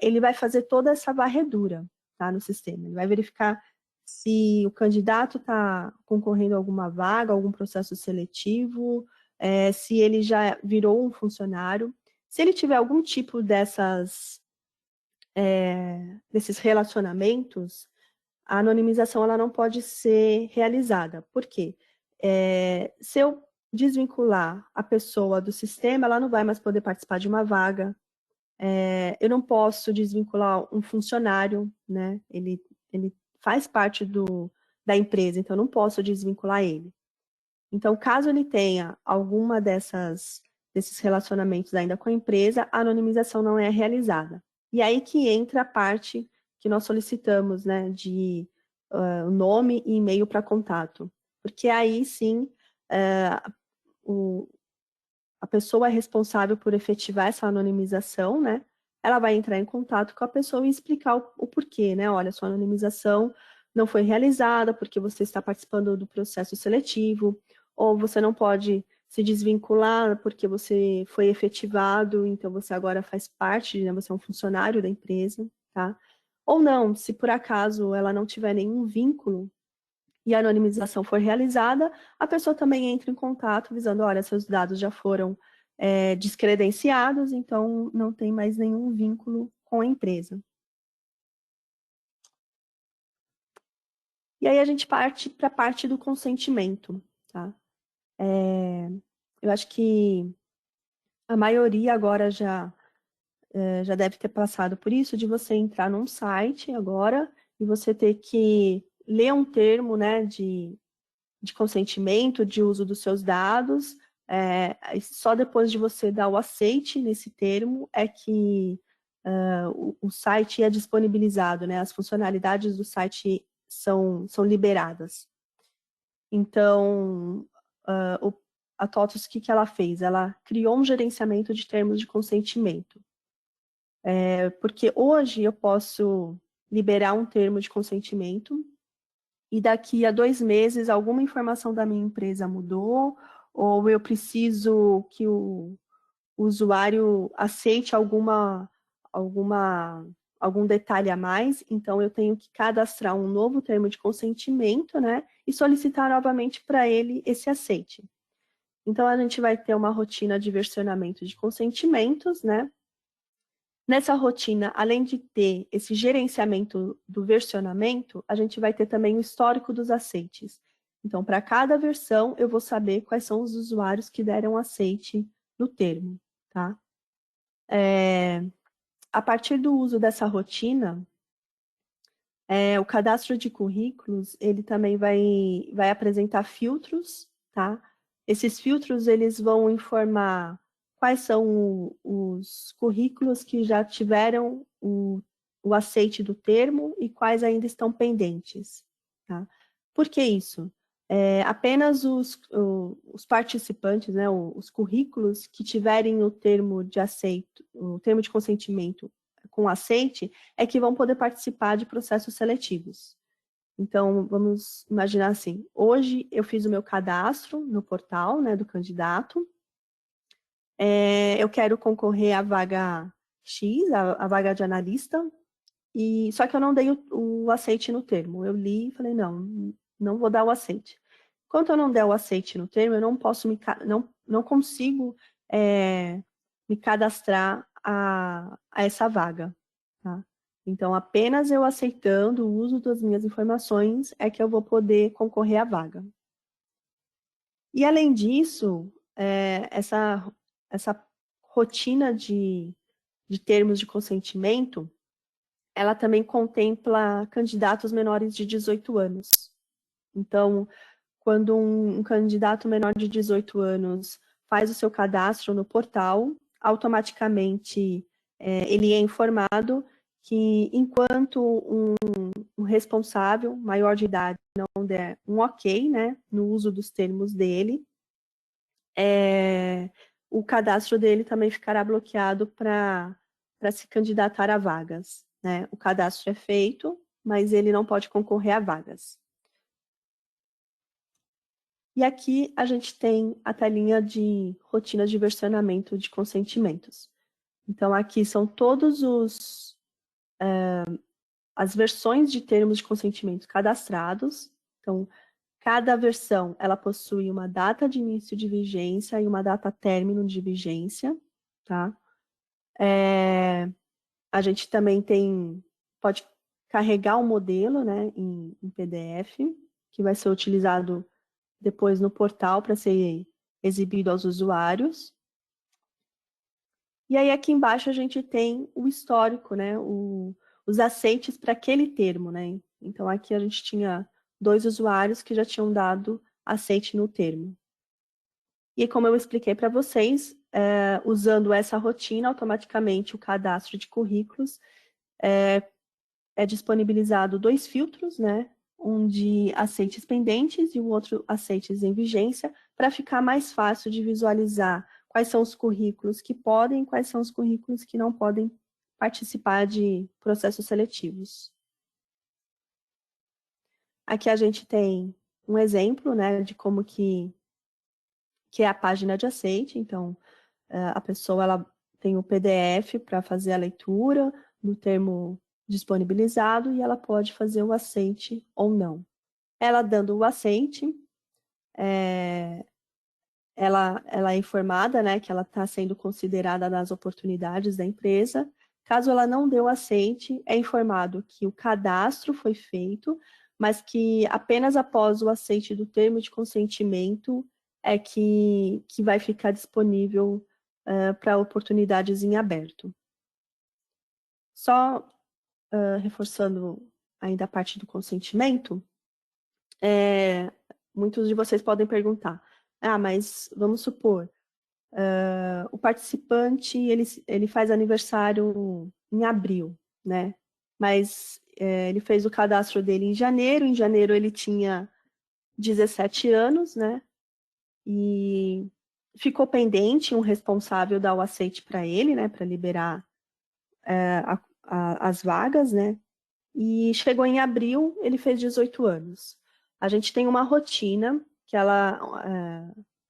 ele vai fazer toda essa varredura, tá, no sistema. Ele vai verificar se o candidato está concorrendo a alguma vaga, algum processo seletivo, se ele já virou um funcionário. Se ele tiver algum tipo desses relacionamentos, a anonimização ela não pode ser realizada. Por quê? Se eu desvincular a pessoa do sistema, ela não vai mais poder participar de uma vaga. Eu não posso desvincular um funcionário, né? Ele faz parte da empresa, então eu não posso desvincular ele. Então, caso ele tenha alguma desses relacionamentos ainda com a empresa, a anonimização não é realizada. E aí que entra a parte que nós solicitamos, né, de nome e e-mail para contato. Porque aí sim, a pessoa responsável por efetivar essa anonimização, né, ela vai entrar em contato com a pessoa e explicar o porquê, né, olha, sua anonimização não foi realizada porque você está participando do processo seletivo, ou você não pode se desvincular porque você foi efetivado, então você agora faz parte, né, você é um funcionário da empresa, tá? Ou não, se por acaso ela não tiver nenhum vínculo e a anonimização for realizada, a pessoa também entra em contato avisando, olha, seus dados já foram descredenciados, então não tem mais nenhum vínculo com a empresa. E aí a gente parte para a parte do consentimento, tá? Eu acho que a maioria agora já deve ter passado por isso, de você entrar num site agora e você ter que ler um termo, né, de consentimento, de uso dos seus dados, só depois de você dar o aceite nesse termo é que o site é disponibilizado, né, as funcionalidades do site são liberadas. Então, a TOTVS, o que ela fez? Ela criou um gerenciamento de termos de consentimento. Porque hoje eu posso liberar um termo de consentimento e daqui a 2 meses alguma informação da minha empresa mudou, ou eu preciso que o usuário aceite algum detalhe a mais, então eu tenho que cadastrar um novo termo de consentimento, né, e solicitar novamente para ele esse aceite. Então a gente vai ter uma rotina de versionamento de consentimentos, né? Nessa rotina, além de ter esse gerenciamento do versionamento, a gente vai ter também o histórico dos aceites. Então, para cada versão, eu vou saber quais são os usuários que deram aceite no termo, tá? A partir do uso dessa rotina, o cadastro de currículos, ele também vai apresentar filtros, tá? Esses filtros, eles vão informar quais são os currículos que já tiveram o aceite do termo e quais ainda estão pendentes, tá? Por que isso? Apenas os participantes, né, os currículos que tiverem o termo de aceito, o termo de consentimento com aceite, é que vão poder participar de processos seletivos. Então, vamos imaginar assim, hoje eu fiz o meu cadastro no portal, né, do candidato, eu quero concorrer à vaga X, a vaga de analista, só que eu não dei o aceite no termo. Eu li e falei, não vou dar o aceite. Enquanto eu não der o aceite no termo, eu não posso não consigo me cadastrar a essa vaga, tá? Então, apenas eu aceitando o uso das minhas informações é que eu vou poder concorrer à vaga. E, além disso, essa rotina de termos de consentimento, ela também contempla candidatos menores de 18 anos. Então, quando um candidato menor de 18 anos faz o seu cadastro no portal, automaticamente ele é informado que enquanto um responsável maior de idade não der um ok, né, no uso dos termos dele, o cadastro dele também ficará bloqueado para se candidatar a vagas, né? O cadastro é feito, mas ele não pode concorrer a vagas. E aqui a gente tem a telinha de rotina de versionamento de consentimentos. Então, aqui são todos as versões de termos de consentimento cadastrados. Então, cada versão, ela possui uma data de início de vigência e uma data término de vigência, tá? A gente também pode carregar um modelo, né, em PDF, que vai ser utilizado depois no portal para ser exibido aos usuários. E aí aqui embaixo a gente tem o histórico, né, os aceites para aquele termo, né? Então aqui a gente tinha 2 usuários que já tinham dado aceite no termo. E como eu expliquei para vocês, usando essa rotina, automaticamente o cadastro de currículos é disponibilizado 2 filtros, né? Um de aceites pendentes e o outro aceites em vigência, para ficar mais fácil de visualizar quais são os currículos que podem e quais são os currículos que não podem participar de processos seletivos. Aqui a gente tem um exemplo, né, de como que é a página de aceite. Então, a pessoa ela tem o PDF para fazer a leitura do termo disponibilizado e ela pode fazer o aceite ou não. Ela dando o aceite, ela é informada, né, que ela está sendo considerada nas oportunidades da empresa. Caso ela não dê o aceite, é informado que o cadastro foi feito, mas que apenas após o aceite do termo de consentimento é que vai ficar disponível para oportunidades em aberto. Só reforçando ainda a parte do consentimento, muitos de vocês podem perguntar, mas vamos supor, o participante ele faz aniversário em abril, né? Mas ele fez o cadastro dele em janeiro ele tinha 17 anos, né? E ficou pendente um responsável dar o aceite para ele, né? Para liberar as vagas, né? E chegou em abril, ele fez 18 anos. A gente tem uma rotina que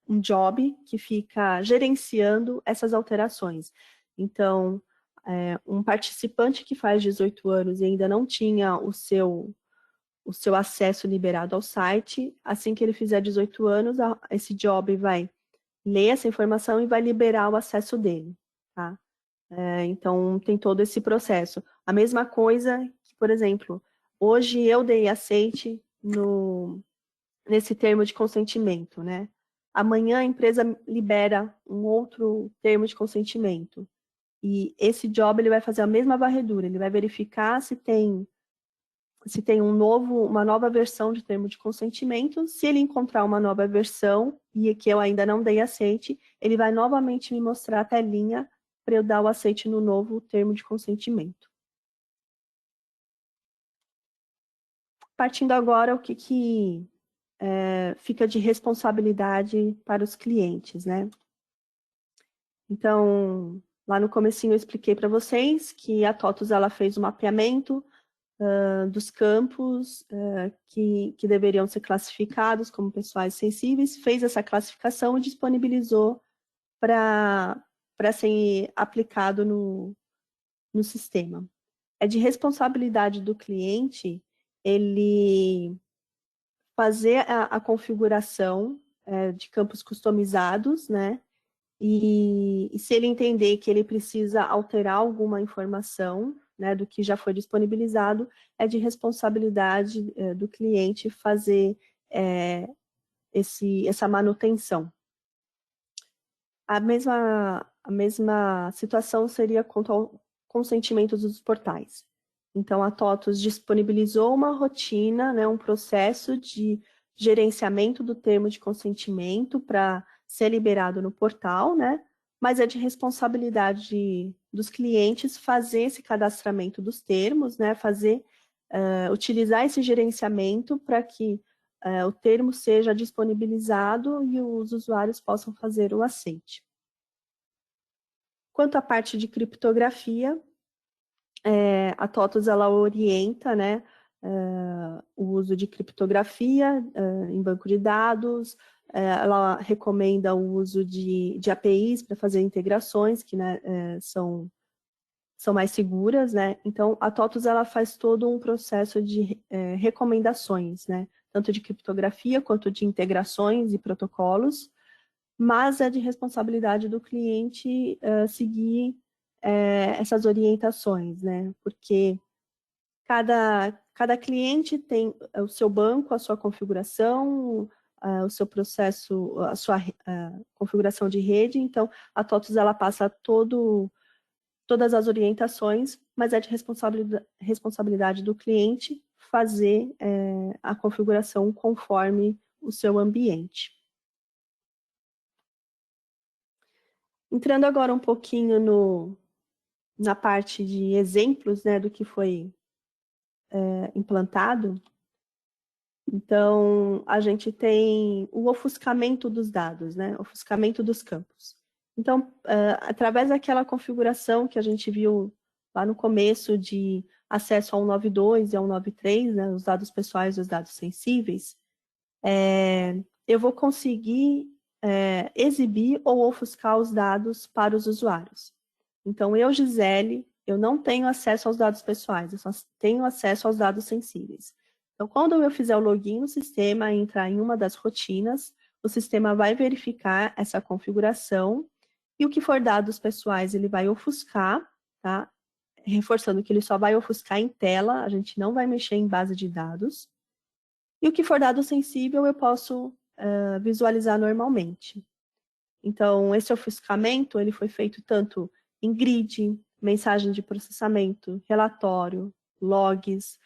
um job que fica gerenciando essas alterações. Então, um participante que faz 18 anos e ainda não tinha o seu acesso liberado ao site, assim que ele fizer 18 anos, esse job vai ler essa informação e vai liberar o acesso dele, tá? Então, tem todo esse processo. A mesma coisa que, por exemplo, hoje eu dei aceite nesse termo de consentimento, né? Amanhã a empresa libera um outro termo de consentimento. E esse job ele vai fazer a mesma varredura, ele vai verificar se tem uma nova versão de termo de consentimento. Se ele encontrar uma nova versão e que eu ainda não dei aceite, ele vai novamente me mostrar a telinha para eu dar o aceite no novo termo de consentimento. Partindo agora, o que fica de responsabilidade para os clientes, né? Então, lá no comecinho eu expliquei para vocês que a TOTUS ela fez o mapeamento dos campos que deveriam ser classificados como pessoais sensíveis, fez essa classificação e disponibilizou para ser aplicado no sistema. É de responsabilidade do cliente ele fazer a configuração de campos customizados, né? E se ele entender que ele precisa alterar alguma informação, né, do que já foi disponibilizado, é de responsabilidade do cliente fazer essa manutenção. A mesma situação seria quanto ao consentimento dos portais. Então, a TOTUS disponibilizou uma rotina, né, um processo de gerenciamento do termo de consentimento para ser liberado no portal, né? Mas é de responsabilidade dos clientes fazer esse cadastramento dos termos, né? Utilizar esse gerenciamento para que o termo seja disponibilizado e os usuários possam fazer o aceite. Quanto à parte de criptografia, a TOTUS ela orienta, né, o uso de criptografia em banco de dados, ela recomenda o uso de APIs para fazer integrações que, né, são mais seguras, né? Então, a TOTUS ela faz todo um processo de recomendações, né? Tanto de criptografia quanto de integrações e protocolos, mas é de responsabilidade do cliente seguir essas orientações, né? Porque cada cliente tem o seu banco, a sua configuração, o seu processo, a sua configuração de rede. Então, a TOTUS ela passa todas as orientações, mas é de responsabilidade do cliente fazer a configuração conforme o seu ambiente. Entrando agora um pouquinho na parte de exemplos, né, do que foi implantado. Então, a gente tem o ofuscamento dos dados, né, ofuscamento dos campos. Então, através daquela configuração que a gente viu lá no começo de acesso ao 192 e ao 193, né, os dados pessoais e os dados sensíveis, eu vou conseguir exibir ou ofuscar os dados para os usuários. Então, eu, Gisele, eu não tenho acesso aos dados pessoais, eu só tenho acesso aos dados sensíveis. Então, quando eu fizer o login no sistema, entrar em uma das rotinas, o sistema vai verificar essa configuração e o que for dados pessoais ele vai ofuscar, tá? Reforçando que ele só vai ofuscar em tela, a gente não vai mexer em base de dados. E o que for dado sensível eu posso visualizar normalmente. Então, esse ofuscamento ele foi feito tanto em grid, mensagem de processamento, relatório, logs,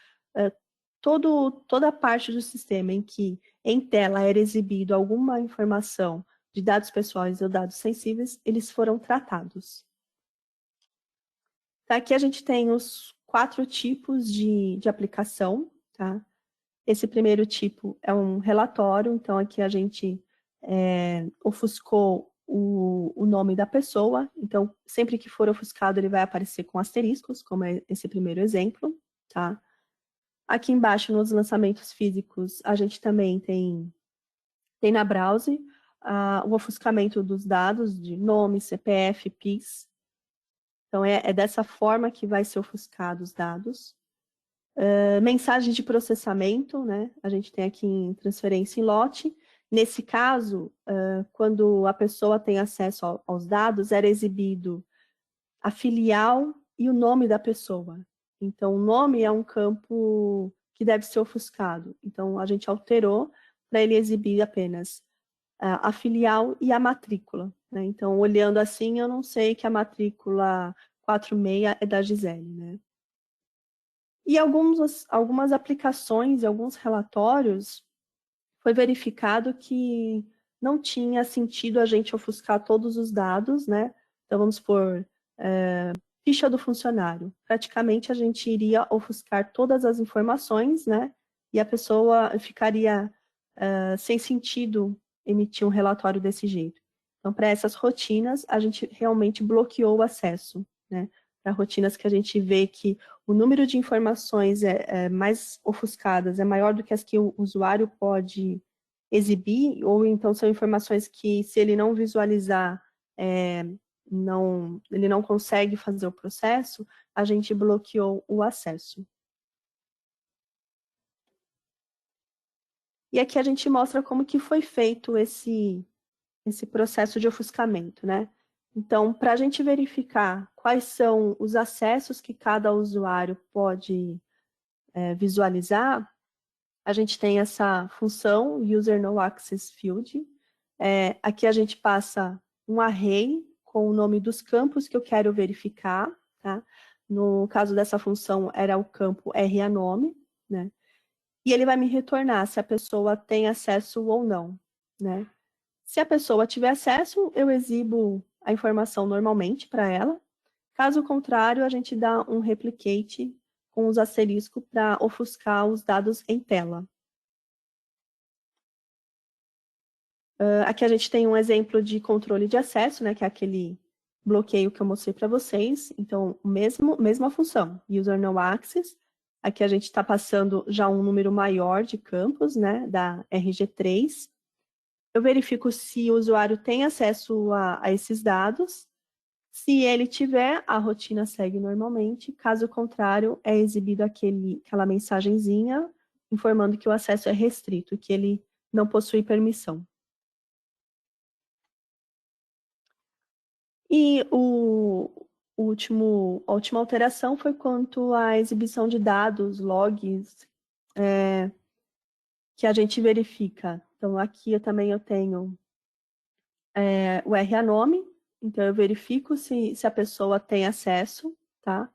toda a parte do sistema em que em tela era exibido alguma informação de dados pessoais ou dados sensíveis, eles foram tratados. Tá, aqui a gente tem os 4 tipos de aplicação. Tá? Esse primeiro tipo é um relatório, então aqui a gente ofuscou o nome da pessoa, então sempre que for ofuscado ele vai aparecer com asteriscos, como é esse primeiro exemplo. Tá? Aqui embaixo, nos lançamentos físicos, a gente também tem na browse o ofuscamento dos dados de nome, CPF, PIX. Então, é dessa forma que vai ser ofuscado os dados. Mensagem de processamento, né? A gente tem aqui em transferência em lote. Nesse caso, quando a pessoa tem acesso aos dados, era exibido a filial e o nome da pessoa. Então, o nome é um campo que deve ser ofuscado. Então, a gente alterou para ele exibir apenas a filial e a matrícula. Né? Então, olhando assim, eu não sei que a matrícula 46 é da Gisele. Né? E algumas aplicações e alguns relatórios foi verificado que não tinha sentido a gente ofuscar todos os dados. Né? Então, vamos supor, ficha do funcionário. Praticamente a gente iria ofuscar todas as informações, né? E a pessoa ficaria sem sentido emitir um relatório desse jeito. Então, para essas rotinas, a gente realmente bloqueou o acesso, né? Para rotinas que a gente vê que o número de informações mais ofuscadas é maior do que as que o usuário pode exibir, ou então são informações que, se ele não visualizar, ele não consegue fazer o processo, a gente bloqueou o acesso. E aqui a gente mostra como que foi feito esse processo de ofuscamento, né? Então, para a gente verificar quais são os acessos que cada usuário pode visualizar, a gente tem essa função User No Access Field. Aqui a gente passa um array com o nome dos campos que eu quero verificar. Tá? No caso dessa função, era o campo RANOME, né? E ele vai me retornar se a pessoa tem acesso ou não. Né? Se a pessoa tiver acesso, eu exibo a informação normalmente para ela. Caso contrário, a gente dá um replicate com os asteriscos para ofuscar os dados em tela. Aqui a gente tem um exemplo de controle de acesso, né, que é aquele bloqueio que eu mostrei para vocês. Então, mesma função, User No Access. Aqui a gente está passando já um número maior de campos, né, da RG3. Eu verifico se o usuário tem acesso a esses dados. Se ele tiver, a rotina segue normalmente. Caso contrário, é exibido aquela mensagenzinha informando que o acesso é restrito, que ele não possui permissão. E a última alteração foi quanto à exibição de dados, logs, que a gente verifica. Então, aqui eu tenho o RANOME, então eu verifico se a pessoa tem acesso, tá?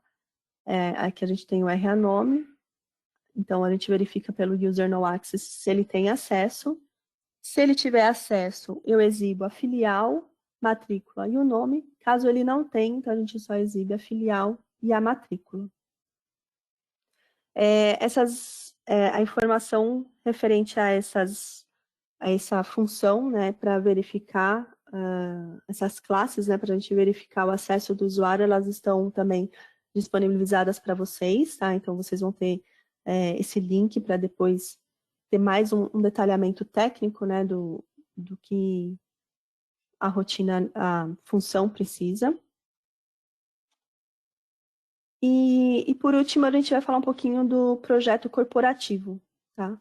Aqui a gente tem o RANOME, então a gente verifica pelo User No Access se ele tem acesso. Se ele tiver acesso, eu exibo a filial, matrícula e o nome. Caso ele não tenha, então a gente só exibe a filial e a matrícula. A informação referente a essa função, né, para verificar essas classes, né, para a gente verificar o acesso do usuário, elas estão também disponibilizadas para vocês, tá? Então, vocês vão ter esse link para depois ter mais um detalhamento técnico, né, do que a rotina, a função precisa. E por último, a gente vai falar um pouquinho do projeto corporativo, tá?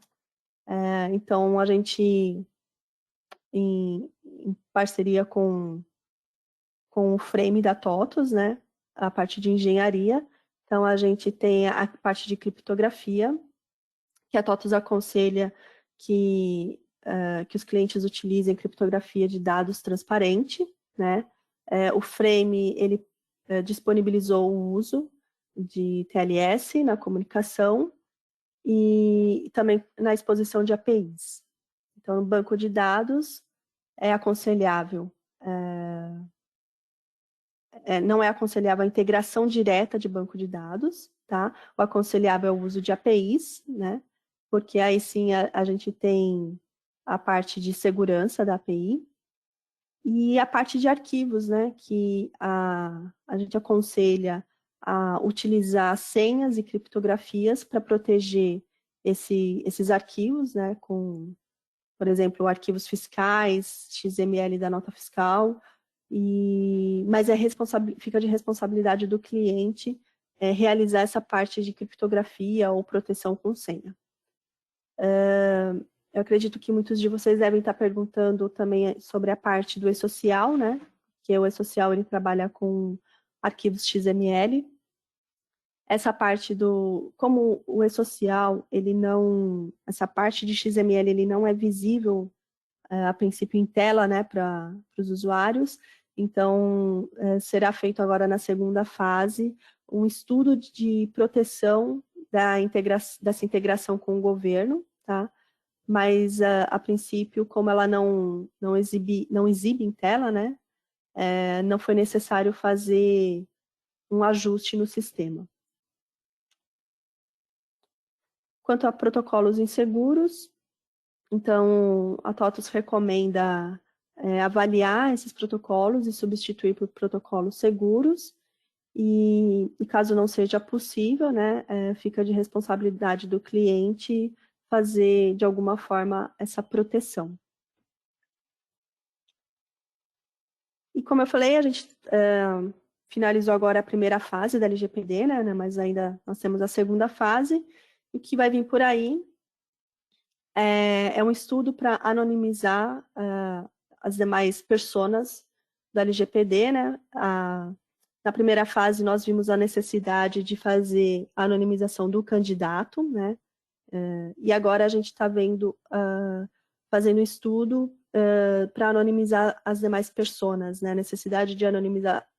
Então, a gente, em parceria com o Frame da TOTVS, né, a parte de engenharia, então a gente tem a parte de criptografia, que a TOTVS aconselha que os clientes utilizem criptografia de dados transparente, né? O Frame, ele disponibilizou o uso de TLS na comunicação e também na exposição de APIs. Então, no banco de dados é aconselhável, não é aconselhável a integração direta de banco de dados, tá? O aconselhável é o uso de APIs, né? Porque aí sim a gente tem a parte de segurança da API e a parte de arquivos, né? Que a gente aconselha a utilizar senhas e criptografias para proteger esses arquivos, né? Com, por exemplo, arquivos fiscais, XML da nota fiscal, mas fica de responsabilidade do cliente realizar essa parte de criptografia ou proteção com senha. Eu acredito que muitos de vocês devem estar perguntando também sobre a parte do e-social, né? Que o e-social ele trabalha com arquivos XML. Essa parte como o e-social, essa parte de XML ele não é visível a princípio em tela, né, para os usuários. Então, será feito agora na segunda fase um estudo de proteção dessa integração com o governo, tá? Mas, a princípio, como ela não exibe em tela, né, não foi necessário fazer um ajuste no sistema. Quanto a protocolos inseguros, então, a TOTVS recomenda avaliar esses protocolos e substituir por protocolos seguros. E caso não seja possível, né, fica de responsabilidade do cliente fazer, de alguma forma, essa proteção. E como eu falei, a gente finalizou agora a primeira fase da LGPD, né, mas ainda nós temos a segunda fase. E o que vai vir por aí é um estudo para anonimizar as demais personas da LGPD, né? Na primeira fase, nós vimos a necessidade de fazer a anonimização do candidato, né? E agora a gente está fazendo estudo para anonimizar as demais personas, né? A necessidade de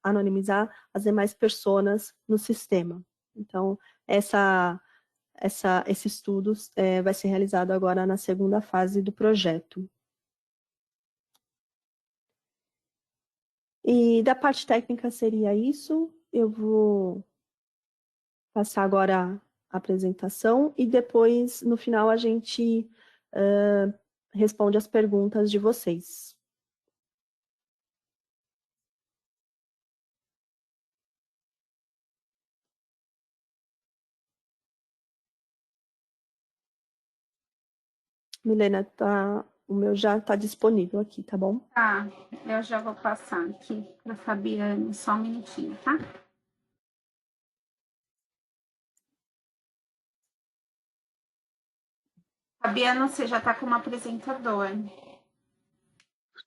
anonimizar as demais personas no sistema. Então, esse estudo vai ser realizado agora na segunda fase do projeto. E da parte técnica seria isso. Eu vou passar agora a apresentação e depois, no final, a gente responde as perguntas de vocês. Milena, o meu já está disponível aqui, tá bom? Tá, eu já vou passar aqui para a Fabiana, só um minutinho, tá? Fabiana, você já está como apresentador.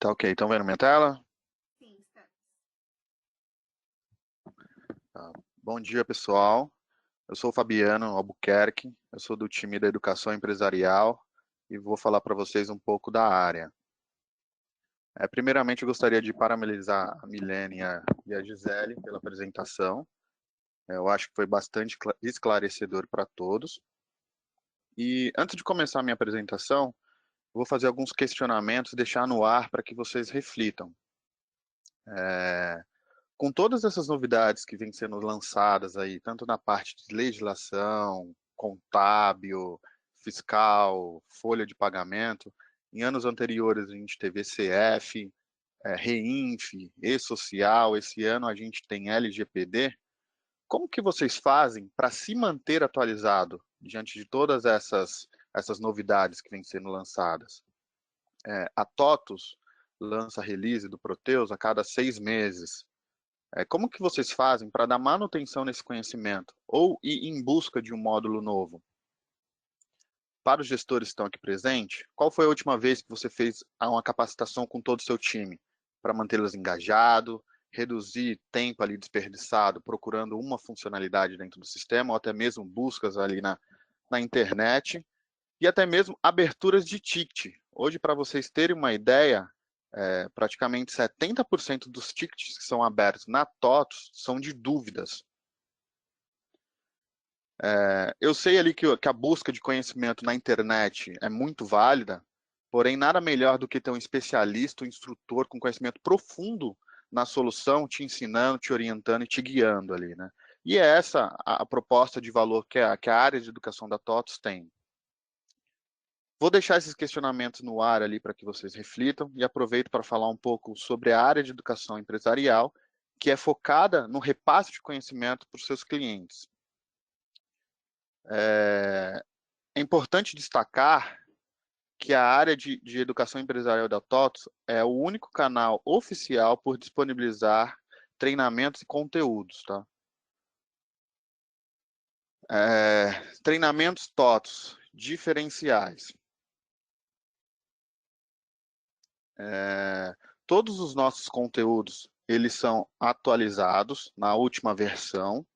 Tá ok, estão vendo minha tela? Sim, está. Tá. Bom dia, pessoal. Eu sou o Fabiano Albuquerque, eu sou do time da Educação Empresarial e vou falar para vocês um pouco da área. Primeiramente, eu gostaria de parabenizar a Milene e a Gisele pela apresentação. Eu acho que foi bastante esclarecedor para todos. E antes de começar a minha apresentação, vou fazer alguns questionamentos, deixar no ar para que vocês reflitam. Com todas essas novidades que vêm sendo lançadas aí, tanto na parte de legislação, contábil, fiscal, folha de pagamento, em anos anteriores a gente teve ECF, REINF, E-Social, esse ano a gente tem LGPD. como que vocês fazem para se manter atualizado diante de todas essas novidades que vêm sendo lançadas? A TOTUS lança a release do Proteus a cada 6 meses. Como que vocês fazem para dar manutenção nesse conhecimento ou ir em busca de um módulo novo? Para os gestores que estão aqui presentes, qual foi a última vez que você fez uma capacitação com todo o seu time para mantê-los engajados, reduzir tempo ali desperdiçado procurando uma funcionalidade dentro do sistema, ou até mesmo buscas ali na internet, e até mesmo aberturas de ticket. Hoje, para vocês terem uma ideia, praticamente 70% dos tickets que são abertos na TOTUS são de dúvidas. Eu sei ali que a busca de conhecimento na internet é muito válida, porém nada melhor do que ter um especialista, um instrutor com conhecimento profundo na solução, te ensinando, te orientando e te guiando ali, né? E é essa a proposta de valor que a área de educação da TOTUS tem. Vou deixar esses questionamentos no ar ali para que vocês reflitam e aproveito para falar um pouco sobre a área de educação empresarial, que é focada no repasse de conhecimento para os seus clientes. É importante destacar que a área de educação empresarial da TOTUS é o único canal oficial por disponibilizar treinamentos e conteúdos, tá? Treinamentos TOTUS diferenciais. Todos os nossos conteúdos, eles são atualizados na última versão.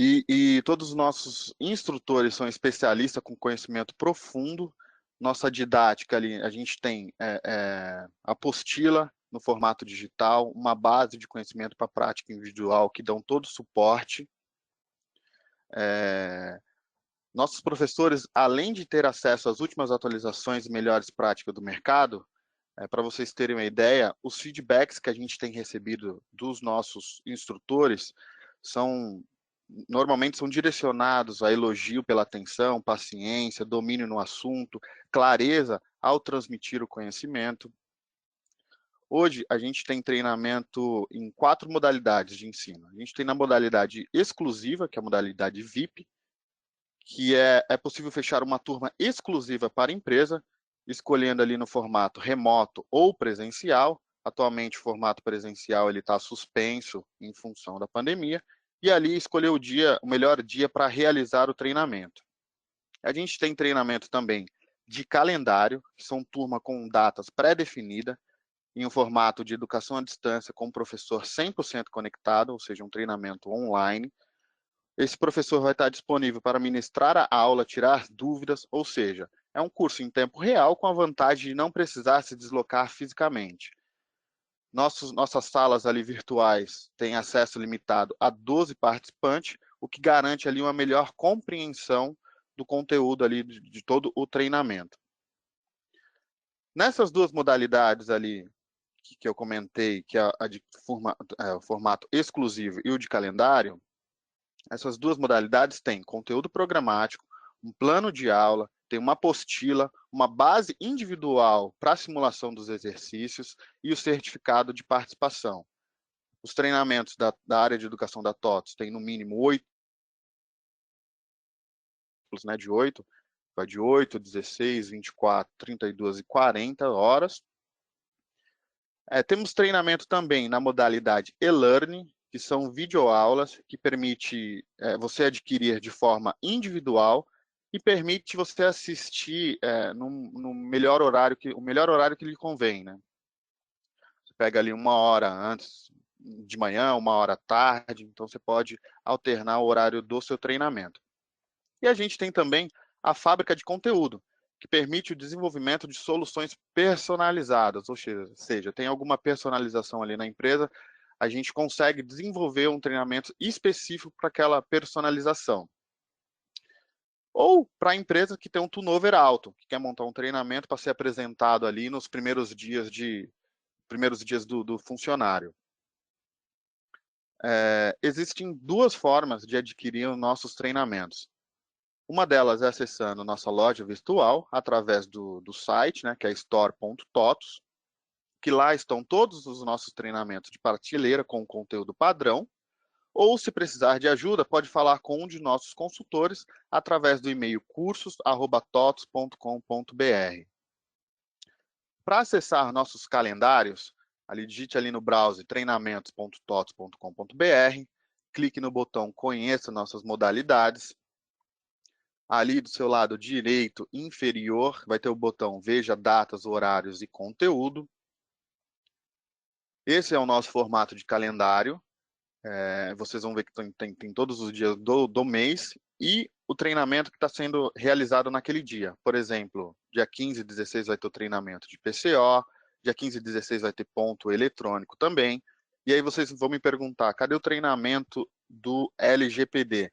E todos os nossos instrutores são especialistas com conhecimento profundo. Nossa didática ali, a gente tem apostila no formato digital, uma base de conhecimento para prática individual que dão todo o suporte. Nossos professores, além de ter acesso às últimas atualizações e melhores práticas do mercado, para vocês terem uma ideia, os feedbacks que a gente tem recebido dos nossos instrutores normalmente são direcionados a elogio pela atenção, paciência, domínio no assunto, clareza ao transmitir o conhecimento. Hoje, a gente tem treinamento em 4 modalidades de ensino. A gente tem na modalidade exclusiva, que é a modalidade VIP, que é possível fechar uma turma exclusiva para a empresa, escolhendo ali no formato remoto ou presencial. Atualmente, o formato presencial está suspenso em função da pandemia, e ali escolher o melhor dia para realizar o treinamento. A gente tem treinamento também de calendário, que são turma com datas pré-definidas, em um formato de educação à distância com o professor 100% conectado, ou seja, um treinamento online. Esse professor vai estar disponível para ministrar a aula, tirar dúvidas, ou seja, é um curso em tempo real com a vantagem de não precisar se deslocar fisicamente. Nossas salas ali virtuais têm acesso limitado a 12 participantes, o que garante ali uma melhor compreensão do conteúdo ali de todo o treinamento. Nessas 2 modalidades ali que eu comentei, que é a de formato exclusivo e o de calendário, essas 2 modalidades têm conteúdo programático, um plano de aula, tem uma apostila, uma base individual para a simulação dos exercícios e o certificado de participação. Os treinamentos da área de educação da TOTUS têm no mínimo 8, né, vai de 8, 16, 24, 32 e 40 horas. Temos treinamento também na modalidade e-learning, que são videoaulas que permite você adquirir de forma individual e permite você assistir no melhor horário o melhor horário que lhe convém, né? Você pega ali 1 hora antes de manhã, 1 hora à tarde, então você pode alternar o horário do seu treinamento. E a gente tem também a fábrica de conteúdo, que permite o desenvolvimento de soluções personalizadas, ou seja, tem alguma personalização ali na empresa, a gente consegue desenvolver um treinamento específico para aquela personalização. Ou para a empresa que tem um turnover alto, que quer montar um treinamento para ser apresentado ali nos primeiros dias do funcionário. Existem 2 formas de adquirir os nossos treinamentos. Uma delas é acessando nossa loja virtual, através do site, né, que é store.totus. que lá estão todos os nossos treinamentos de prateleira com conteúdo padrão, ou se precisar de ajuda, pode falar com um de nossos consultores através do e-mail cursos@totos.com.br. Para acessar nossos calendários, digite ali no browser treinamentos.tots.com.br, clique no botão Conheça nossas modalidades. Ali do seu lado direito inferior vai ter o botão Veja datas, horários e conteúdo. Esse é o nosso formato de calendário. Vocês vão ver que tem todos os dias do mês e o treinamento que está sendo realizado naquele dia. Por exemplo, dia 15 e 16 vai ter o treinamento de PCO, dia 15 e 16 vai ter ponto eletrônico também. E aí vocês vão me perguntar, cadê o treinamento do LGPD?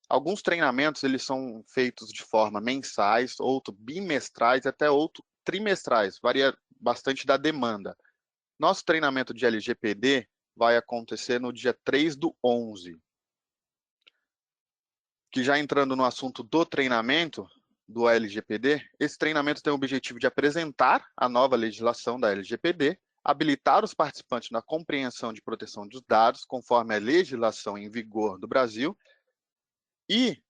Alguns treinamentos eles são feitos de forma mensais, outros bimestrais, até outros trimestrais, varia bastante da demanda. Nosso treinamento de LGPD vai acontecer no dia 3/11. Que já entrando no assunto do treinamento do LGPD, esse treinamento tem o objetivo de apresentar a nova legislação da LGPD, habilitar os participantes na compreensão de proteção dos dados, conforme a legislação em vigor do Brasil, e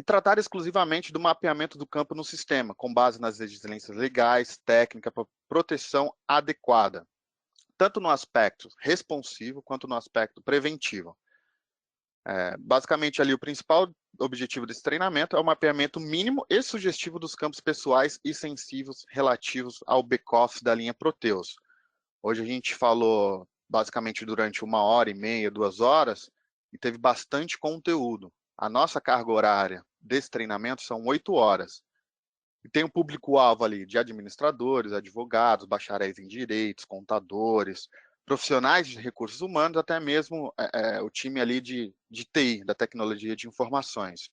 tratar exclusivamente do mapeamento do campo no sistema, com base nas exigências legais, técnicas, para proteção adequada, tanto no aspecto responsivo quanto no aspecto preventivo. Basicamente, ali, o principal objetivo desse treinamento é o mapeamento mínimo e sugestivo dos campos pessoais e sensíveis relativos ao back-office da linha Proteus. Hoje a gente falou, basicamente, durante 1h30, 2 horas, e teve bastante conteúdo. A nossa carga horária desse treinamento são 8 horas. E tem um público-alvo ali de administradores, advogados, bacharéis em direitos, contadores, profissionais de recursos humanos, até mesmo o time ali de TI, da tecnologia de informações.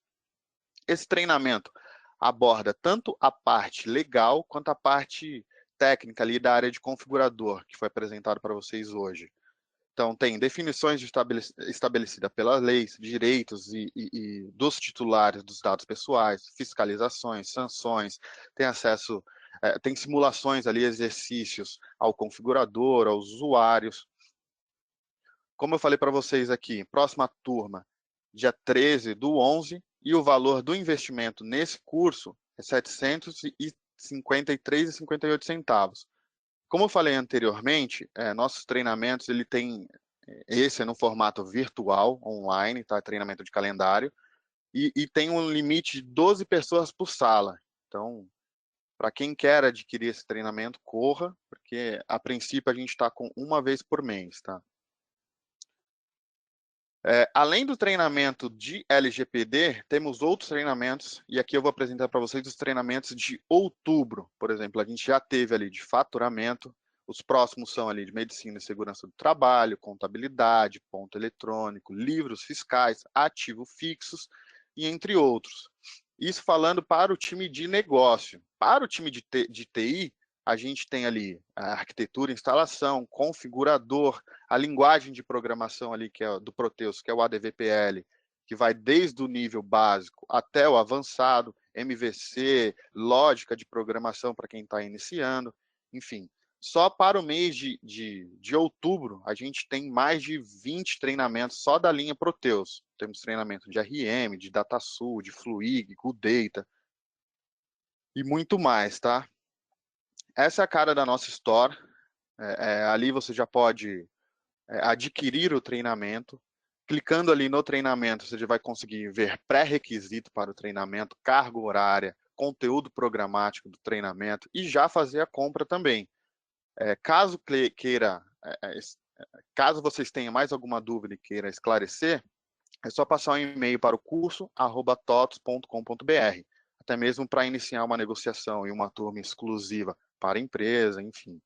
Esse treinamento aborda tanto a parte legal quanto a parte técnica ali da área de configurador, que foi apresentado para vocês hoje. Então, tem definições estabelecidas pelas leis, direitos e dos titulares dos dados pessoais, fiscalizações, sanções, tem acesso, tem simulações ali, exercícios ao configurador, aos usuários. Como eu falei para vocês aqui, próxima turma, dia 13/11, e o valor do investimento nesse curso é R$ 753,58. Como eu falei anteriormente, nossos treinamentos, esse é no formato virtual, online, tá? Treinamento de calendário, e tem um limite de 12 pessoas por sala. Então, para quem quer adquirir esse treinamento, corra, porque a princípio a gente está com uma vez por mês, tá? Além do treinamento de LGPD, temos outros treinamentos, e aqui eu vou apresentar para vocês os treinamentos de outubro. Por exemplo, a gente já teve ali de faturamento, os próximos são ali de medicina e segurança do trabalho, contabilidade, ponto eletrônico, livros fiscais, ativo fixos, e entre outros. Isso falando para o time de negócio. Para o time de TI, a gente tem ali a arquitetura, instalação, configurador, a linguagem de programação ali, que é do Proteus, que é o ADVPL, que vai desde o nível básico até o avançado, MVC, lógica de programação para quem está iniciando, enfim. Só para o mês de outubro, a gente tem mais de 20 treinamentos só da linha Proteus. Temos treinamento de RM, de DataSul, de Fluig, GoodData e muito mais, tá? Essa é a cara da nossa store. Ali você já pode adquirir o treinamento. Clicando ali no treinamento, você já vai conseguir ver pré-requisito para o treinamento, carga horária, conteúdo programático do treinamento e já fazer a compra também. Caso vocês tenham mais alguma dúvida e queira esclarecer, é só passar um e-mail para o curso@tots.com.br, até mesmo para iniciar uma negociação e uma turma exclusiva para a empresa, enfim.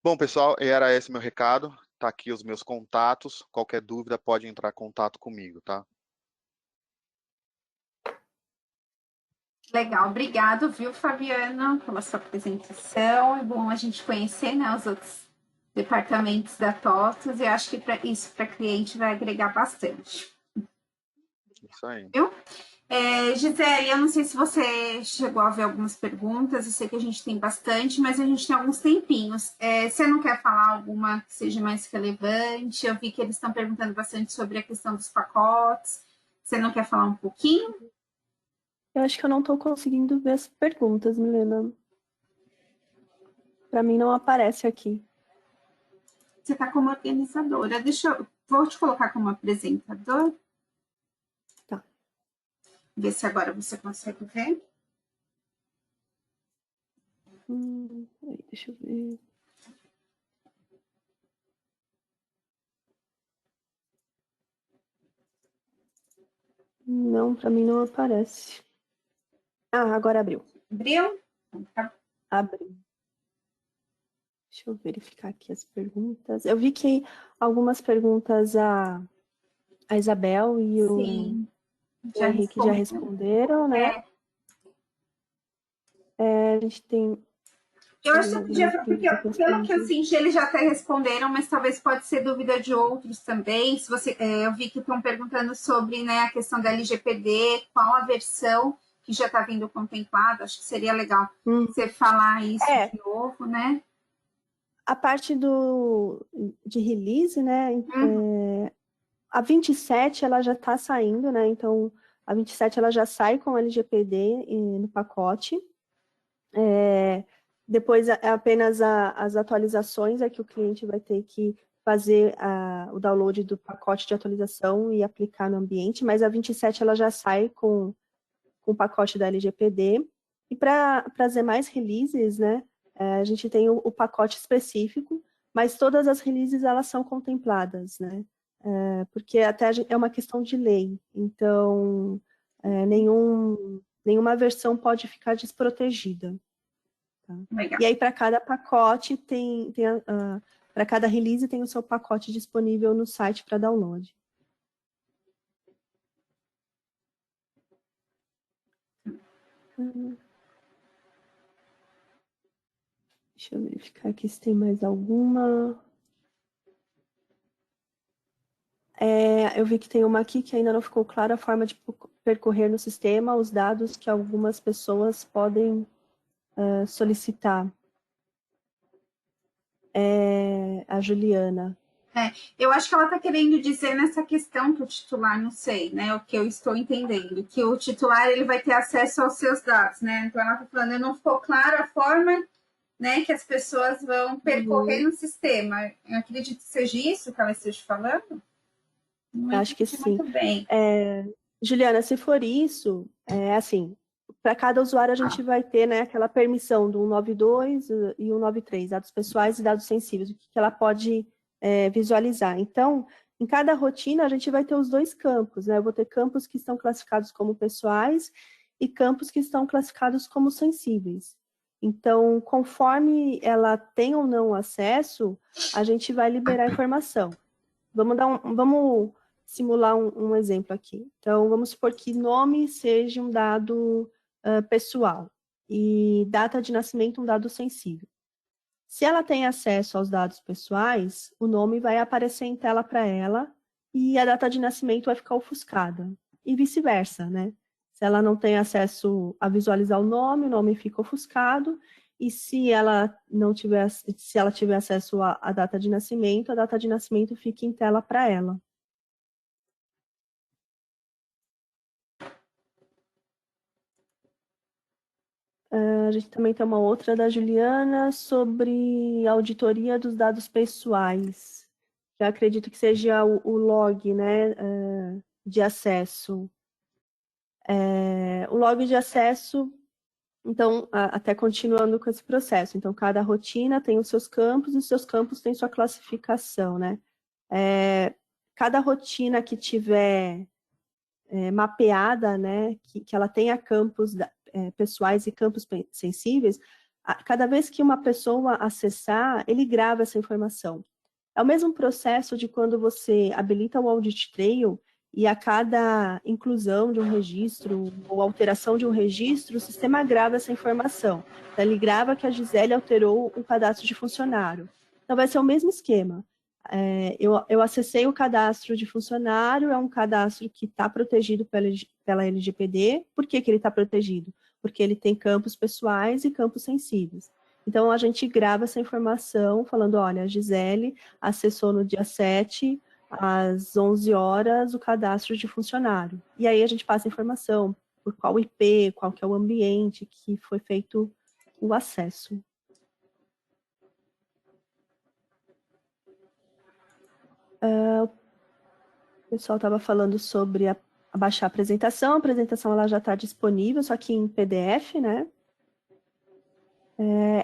Bom, pessoal, era esse meu recado. Tá aqui os meus contatos. Qualquer dúvida pode entrar em contato comigo, tá? Legal, obrigado, viu, Fabiana, pela sua apresentação. É bom a gente conhecer, né, os outros departamentos da TOTOS, e eu acho que isso para cliente vai agregar bastante. Isso aí. Viu? Gisele, eu não sei se você chegou a ver algumas perguntas, eu sei que a gente tem bastante, mas a gente tem alguns tempinhos. Você não quer falar alguma que seja mais relevante? Eu vi que eles estão perguntando bastante sobre a questão dos pacotes. Você não quer falar um pouquinho? Eu acho que eu não estou conseguindo ver as perguntas, Milena. Para mim não aparece aqui. Você está como organizadora. Vou te colocar como apresentador. Tá. Ver se agora você consegue ver. Deixa eu ver. Não, para mim não aparece. Ah, agora abriu. Abriu? Abriu. Deixa eu verificar aqui as perguntas. Eu vi que algumas perguntas a Isabel e o Henrique já responderam, né? A gente tem... Eu acho que porque pelo que eu senti, eles já até responderam, mas talvez pode ser dúvida de outros também. Se você, eu vi que estão perguntando sobre, né, a questão da LGPD, qual a versão que já está vindo contemplada. Acho que seria legal você falar isso de novo, né? A parte de release, né? A 27 ela já está saindo, né? Então, a 27 ela já sai com LGPD no pacote. Depois, apenas as atualizações é que o cliente vai ter que fazer o download do pacote de atualização e aplicar no ambiente, mas a 27 ela já sai com o pacote da LGPD. E para as demais releases, né, a gente tem o pacote específico, mas todas as releases elas são contempladas, né? Porque até é uma questão de lei, então nenhuma versão pode ficar desprotegida. Tá? E aí, para cada pacote, para cada release, tem o seu pacote disponível no site para download. Deixa eu verificar aqui se tem mais alguma. Eu vi que tem uma aqui que ainda não ficou clara a forma de percorrer no sistema os dados que algumas pessoas podem solicitar. A Juliana. Eu acho que ela está querendo dizer nessa questão que o titular, não sei, né? O que eu estou entendendo, que o titular ele vai ter acesso aos seus dados, né? Então ela está falando, não ficou clara a forma, né, que as pessoas vão percorrer no sistema. Eu acredito que seja isso que ela esteja falando. Acho que sim. Muito bem. Juliana, se for isso, assim, para cada usuário a gente vai ter, né, aquela permissão do 192 e 193, dados pessoais e dados sensíveis, o que ela pode visualizar. Então, em cada rotina a gente vai ter os dois campos, né? Eu vou ter campos que estão classificados como pessoais e campos que estão classificados como sensíveis. Então, conforme ela tem ou não acesso, a gente vai liberar a informação. Vamos simular um exemplo aqui. Então, vamos supor que nome seja um dado pessoal e data de nascimento um dado sensível. Se ela tem acesso aos dados pessoais, o nome vai aparecer em tela para ela e a data de nascimento vai ficar ofuscada. E vice-versa, né? Se ela não tem acesso a visualizar o nome fica ofuscado. E se ela tiver acesso à data de nascimento, a data de nascimento fica em tela para ela. A gente também tem uma outra da Juliana sobre auditoria dos dados pessoais. Eu acredito que seja o log, né, de acesso. O log de acesso, então, até continuando com esse processo. Então, cada rotina tem os seus campos e os seus campos têm sua classificação, né? Cada rotina que tiver mapeada, né, que ela tenha campos pessoais e campos sensíveis, cada vez que uma pessoa acessar, ele grava essa informação. É o mesmo processo de quando você habilita o Audit Trail e a cada inclusão de um registro ou alteração de um registro, o sistema grava essa informação. Então, ele grava que a Gisele alterou o cadastro de funcionário. Então, vai ser o mesmo esquema. eu acessei o cadastro de funcionário, é um cadastro que está protegido pela LGPD. Por que ele está protegido? Porque ele tem campos pessoais e campos sensíveis. Então, a gente grava essa informação falando, olha, a Gisele acessou no dia 7, às 11 horas, o cadastro de funcionário. E aí a gente passa a informação por qual IP, qual que é o ambiente que foi feito o acesso. O pessoal estava falando sobre baixar a apresentação ela já está disponível, só que em PDF, né?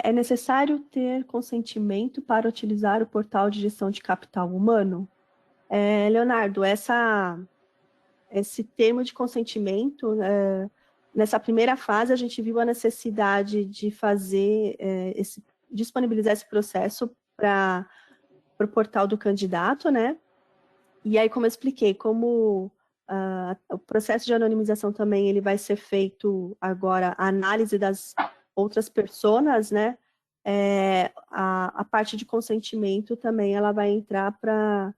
É necessário ter consentimento para utilizar o portal de gestão de capital humano? Leonardo, esse termo de consentimento, nessa primeira fase a gente viu a necessidade de fazer, disponibilizar esse processo para o portal do candidato, né? E aí, como eu expliquei, como o processo de anonimização também ele vai ser feito agora, a análise das outras personas, né? A parte de consentimento também ela vai entrar para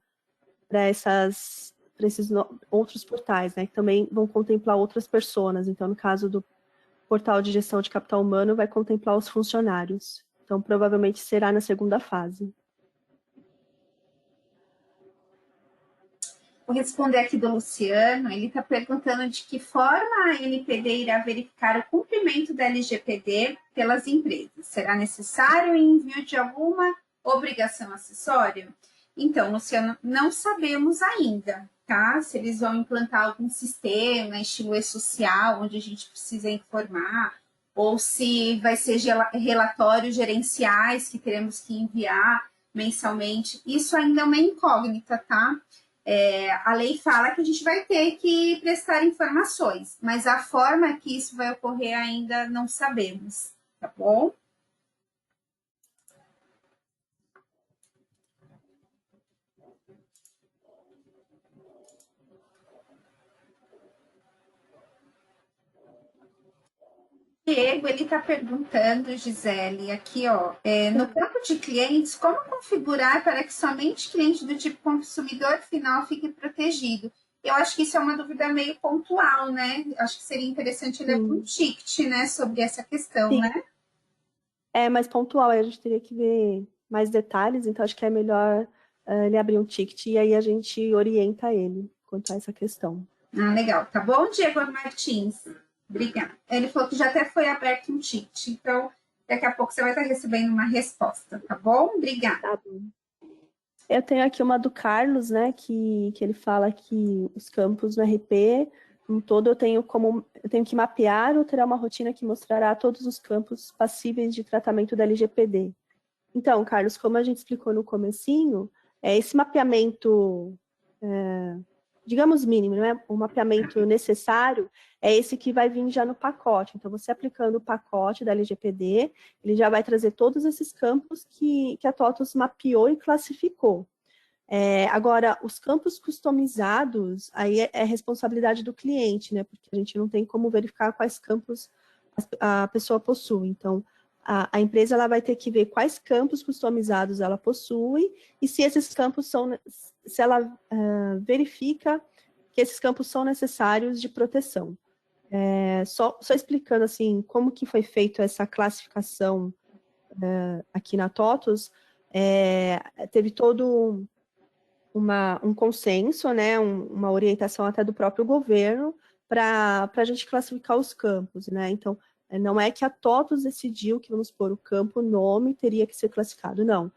esses outros portais, né? Que também vão contemplar outras personas. Então, no caso do portal de gestão de capital humano, vai contemplar os funcionários. Então, provavelmente será na segunda fase. Vou responder aqui do Luciano, ele está perguntando de que forma a ANPD irá verificar o cumprimento da LGPD pelas empresas. Será necessário o envio de alguma obrigação acessória? Então, Luciano, não sabemos ainda, tá? Se eles vão implantar algum sistema, estilo e-social, onde a gente precisa informar, ou se vai ser relatórios gerenciais que teremos que enviar mensalmente. Isso ainda é uma incógnita, tá? A lei fala que a gente vai ter que prestar informações, mas a forma que isso vai ocorrer ainda não sabemos, tá bom? Diego, ele está perguntando, Gisele, aqui, ó, no campo de clientes, como configurar para que somente cliente do tipo consumidor final fique protegido? Eu acho que isso é uma dúvida meio pontual, né? Acho que seria interessante ler um ticket, né, sobre essa questão, Sim. né? É mais pontual, aí a gente teria que ver mais detalhes, então acho que é melhor ele abrir um ticket e aí a gente orienta ele quanto a essa questão. Legal. Tá bom, Diego Martins? Obrigada. Ele falou que já até foi aberto um ticket, então daqui a pouco você vai estar recebendo uma resposta, tá bom? Obrigada. Tá bom. Eu tenho aqui uma do Carlos, né, que ele fala que os campos no RP, em todo, eu tenho que mapear ou terá uma rotina que mostrará todos os campos passíveis de tratamento da LGPD. Então, Carlos, como a gente explicou no comecinho, esse mapeamento, digamos mínimo, né? O mapeamento necessário é esse que vai vir já no pacote. Então, você aplicando o pacote da LGPD, ele já vai trazer todos esses campos que a TOTVS mapeou e classificou. Agora, os campos customizados, aí é responsabilidade do cliente, né? Porque a gente não tem como verificar quais campos a pessoa possui. Então, a empresa ela vai ter que ver quais campos customizados ela possui e se esses campos se ela verifica que esses campos são necessários de proteção. Só explicando assim como que foi feita essa classificação aqui na TOTVS, teve todo um consenso, né, uma orientação até do próprio governo para a gente classificar os campos, né? Então, não é que a TOTVS decidiu que, vamos supor, o campo nome teria que ser classificado, não.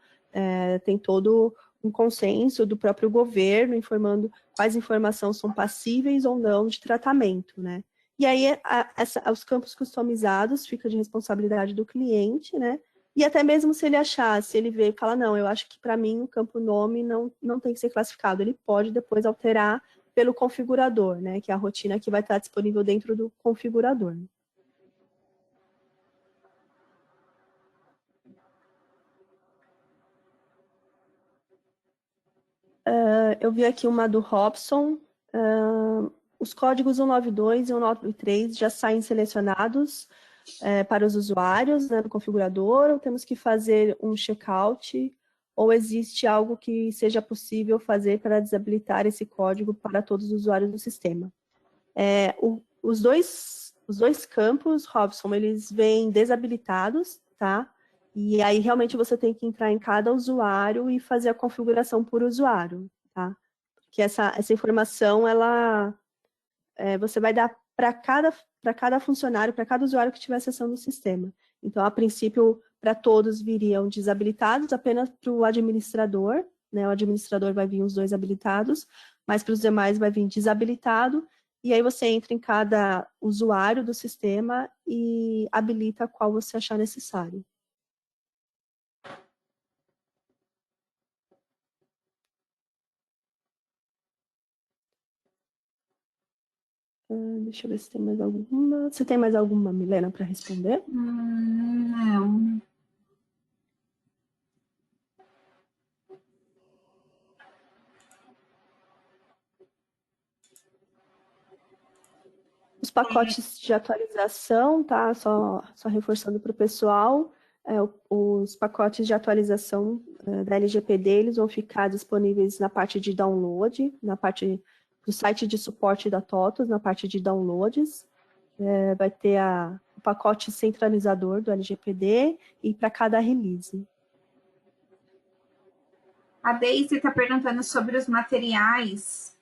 Tem todo um consenso do próprio governo informando quais informações são passíveis ou não de tratamento, né? E aí, os campos customizados fica de responsabilidade do cliente, né? E até mesmo se ele achar, se ele vê e falar, não, eu acho que para mim o campo nome não tem que ser classificado, ele pode depois alterar pelo configurador, né? Que é a rotina que vai estar disponível dentro do configurador. Eu vi aqui uma do Robson. Os códigos 192 e 193 já saem selecionados para os usuários, né, do configurador, ou temos que fazer um checkout ou existe algo que seja possível fazer para desabilitar esse código para todos os usuários do sistema. Os dois campos, Robson, eles vêm desabilitados, tá? E aí realmente você tem que entrar em cada usuário e fazer a configuração por usuário, tá? Porque essa informação, você vai dar para cada funcionário, para cada usuário que estiver acessando o sistema. Então, a princípio, para todos viriam desabilitados, apenas para o administrador, né? O administrador vai vir os dois habilitados, mas para os demais vai vir desabilitado, e aí você entra em cada usuário do sistema e habilita qual você achar necessário. Deixa eu ver se tem mais alguma. Você tem mais alguma, Milena, para responder? Não. Os pacotes de atualização, tá? Só reforçando para o pessoal, os pacotes de atualização da LGPD, eles vão ficar disponíveis na parte de download, na parte do site de suporte da TOTUS, na parte de downloads. Vai ter o pacote centralizador do LGPD e para cada release. A Daisy está perguntando sobre os materiais.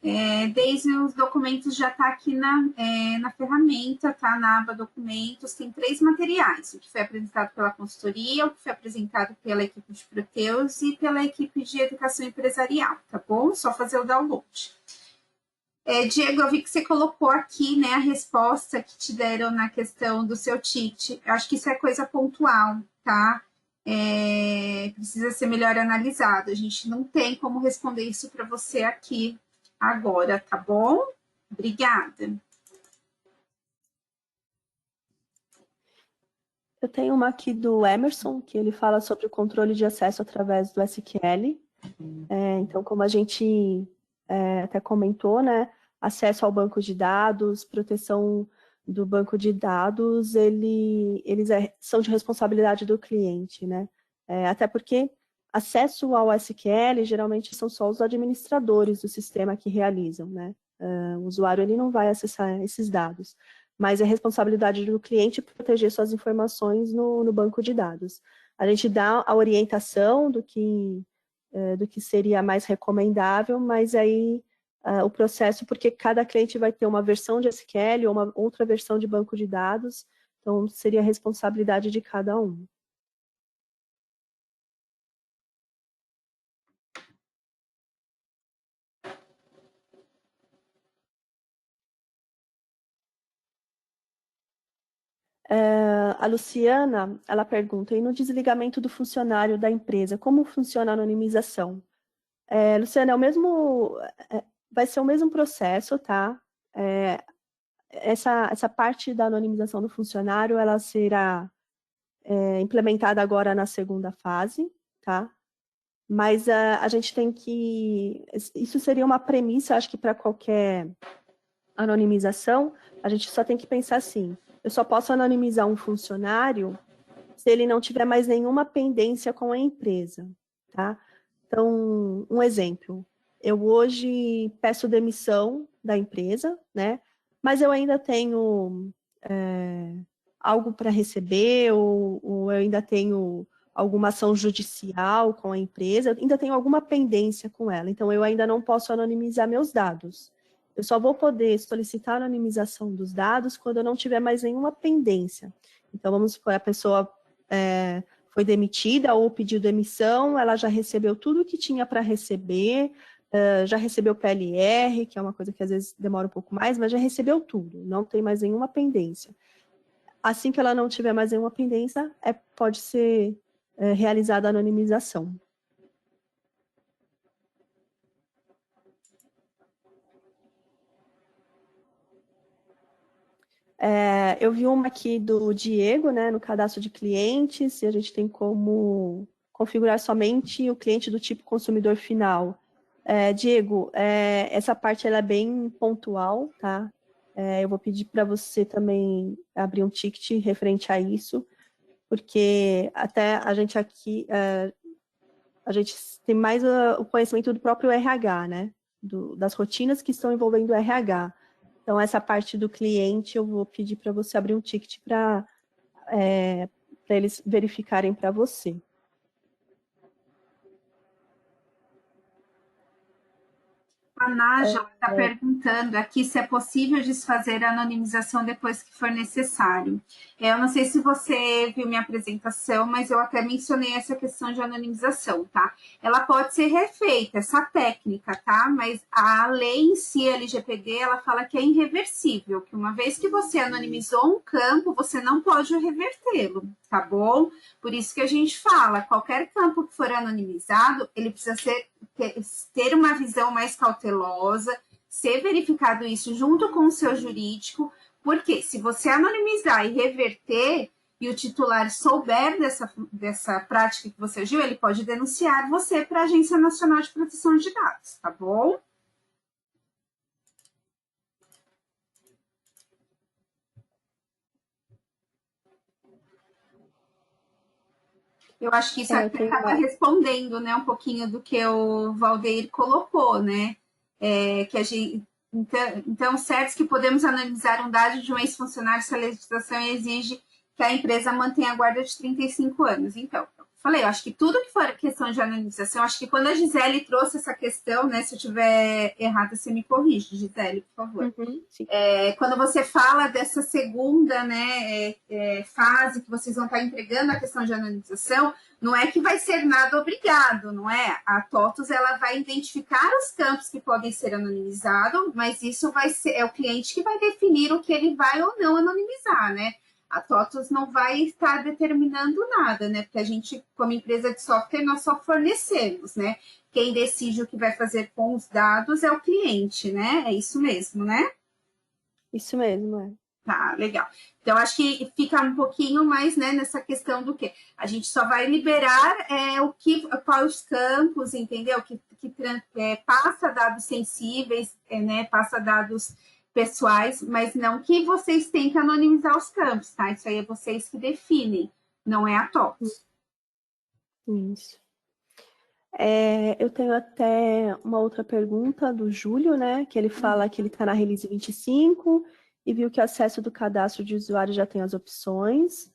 Daisy, os documentos já está aqui na ferramenta, tá? Na aba documentos, tem 3 materiais. O que foi apresentado pela consultoria, o que foi apresentado pela equipe de Proteus e pela equipe de educação empresarial, tá bom? Só fazer o download. Diego, eu vi que você colocou aqui, né, a resposta que te deram na questão do seu ticket. Eu acho que isso é coisa pontual, tá? Precisa ser melhor analisado. A gente não tem como responder isso para você aqui agora, tá bom? Obrigada. Eu tenho uma aqui do Emerson, que ele fala sobre o controle de acesso através do SQL. Então, como a gente até comentou, né, acesso ao banco de dados, proteção do banco de dados, eles são de responsabilidade do cliente, né? Até porque acesso ao SQL, geralmente, são só os administradores do sistema que realizam, né? O usuário ele não vai acessar esses dados, mas é responsabilidade do cliente proteger suas informações no banco de dados. A gente dá a orientação do que seria mais recomendável, mas aí o processo, porque cada cliente vai ter uma versão de SQL ou uma outra versão de banco de dados, então seria a responsabilidade de cada um. A Luciana, ela pergunta, e no desligamento do funcionário da empresa, como funciona a anonimização? Luciana, vai ser o mesmo processo, tá? Essa parte da anonimização do funcionário, ela será implementada agora na segunda fase, tá? Mas a gente tem que... Isso seria uma premissa, acho que para qualquer anonimização, a gente só tem que pensar assim, eu só posso anonimizar um funcionário se ele não tiver mais nenhuma pendência com a empresa, tá? Então, um exemplo, eu hoje peço demissão da empresa, né? Mas eu ainda tenho algo para receber, ou eu ainda tenho alguma ação judicial com a empresa, eu ainda tenho alguma pendência com ela, então eu ainda não posso anonimizar meus dados. Eu só vou poder solicitar a anonimização dos dados quando eu não tiver mais nenhuma pendência. Então, vamos supor, a pessoa foi demitida ou pediu demissão, ela já recebeu tudo o que tinha para receber, já recebeu PLR, que é uma coisa que às vezes demora um pouco mais, mas já recebeu tudo, não tem mais nenhuma pendência. Assim que ela não tiver mais nenhuma pendência, pode ser realizada a anonimização. Eu vi uma aqui do Diego, né, no cadastro de clientes, e a gente tem como configurar somente o cliente do tipo consumidor final. Diego, essa parte ela é bem pontual, tá? Eu vou pedir para você também abrir um ticket referente a isso, porque até a gente aqui, a gente tem mais o conhecimento do próprio RH, né? Das rotinas que estão envolvendo o RH. Então, essa parte do cliente, eu vou pedir para você abrir um ticket para eles verificarem para você. A Nádia está perguntando aqui se é possível desfazer a anonimização depois que for necessário. Eu não sei se você viu minha apresentação, mas eu até mencionei essa questão de anonimização, tá? Ela pode ser refeita, essa técnica, tá? Mas a lei em si, a LGPD, ela fala que é irreversível, que uma vez que você anonimizou um campo, você não pode revertê-lo, tá bom? Por isso que a gente fala, qualquer campo que for anonimizado, ele precisa ter uma visão mais cautelosa, ser verificado isso junto com o seu jurídico, porque se você anonimizar e reverter, e o titular souber dessa prática que você agiu, ele pode denunciar você para a Agência Nacional de Proteção de Dados, tá bom? Eu acho que isso aqui acaba respondendo, né, um pouquinho do que o Valdeir colocou, né? Que a gente, então, certo que podemos analisar um dado de um ex-funcionário se a legislação exige que a empresa mantenha a guarda de 35 anos. Então, falei, eu acho que tudo que for questão de anonimização, acho que quando a Gisele trouxe essa questão, né, se eu estiver errada, você me corrige, Gisele, por favor. Quando você fala dessa segunda, né, fase que vocês vão estar entregando a questão de anonimização, não é que vai ser nada obrigado, não é? A TOTUS, ela vai identificar os campos que podem ser anonimizados, mas isso vai ser, o cliente que vai definir o que ele vai ou não anonimizar, né? A TOTUS não vai estar determinando nada, né? Porque a gente, como empresa de software, nós só fornecemos, né? Quem decide o que vai fazer com os dados é o cliente, né? É isso mesmo, né? Isso mesmo, é. Tá, legal. Então, acho que fica um pouquinho mais, né, nessa questão do que a gente só vai liberar quais os campos, entendeu? Que passa dados sensíveis, né, passa dados pessoais, mas não que vocês têm que anonimizar os campos, tá? Isso aí é vocês que definem, não é a TOTUS. Isso. Eu tenho até uma outra pergunta do Júlio, né? Que ele fala que ele está na release 25 e viu que o acesso do cadastro de usuário já tem as opções.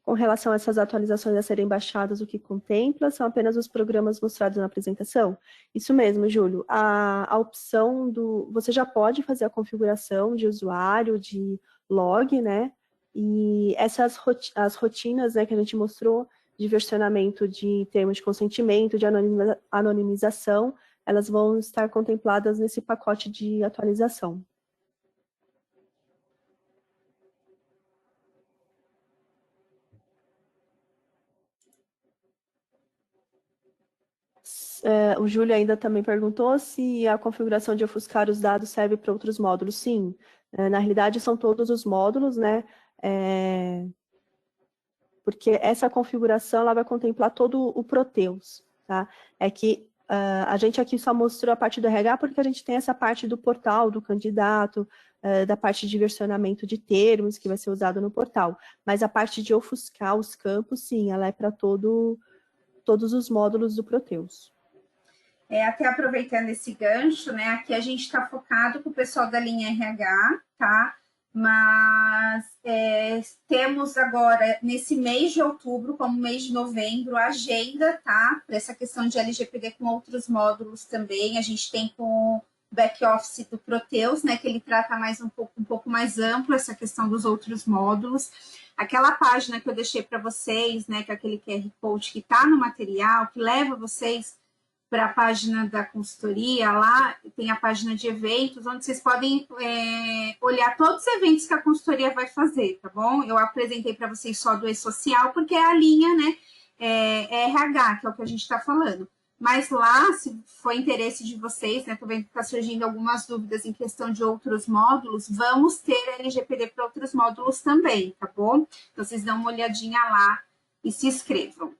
Com relação a essas atualizações a serem baixadas, o que contempla são apenas os programas mostrados na apresentação? Isso mesmo, Júlio. A opção você já pode fazer a configuração de usuário, de log, né? E as rotinas, né, que a gente mostrou, de versionamento de termos de consentimento, de anonimização, elas vão estar contempladas nesse pacote de atualização. O Júlio ainda também perguntou se a configuração de ofuscar os dados serve para outros módulos. Sim, na realidade são todos os módulos, né? Porque essa configuração ela vai contemplar todo o Proteus, tá? É que a gente aqui só mostrou a parte do RH porque a gente tem essa parte do portal, do candidato, da parte de versionamento de termos que vai ser usado no portal. Mas a parte de ofuscar os campos, sim, ela é para todos os módulos do Proteus. Até aproveitando esse gancho, né? Aqui a gente está focado com o pessoal da linha RH, tá? Mas temos agora, nesse mês de outubro, como mês de novembro, a agenda, tá? Para essa questão de LGPD com outros módulos também. A gente tem com o back-office do Proteus, né? Que ele trata mais um pouco mais amplo essa questão dos outros módulos. Aquela página que eu deixei para vocês, né? Que é aquele QR Code que está no material, que leva vocês para a página da consultoria, lá tem a página de eventos, onde vocês podem olhar todos os eventos que a consultoria vai fazer, tá bom? Eu apresentei para vocês só do e-social, porque é a linha, né, RH, que é o que a gente está falando. Mas lá, se for interesse de vocês, né, tô vendo que está surgindo algumas dúvidas em questão de outros módulos, vamos ter LGPD para outros módulos também, tá bom? Então, vocês dão uma olhadinha lá e se inscrevam.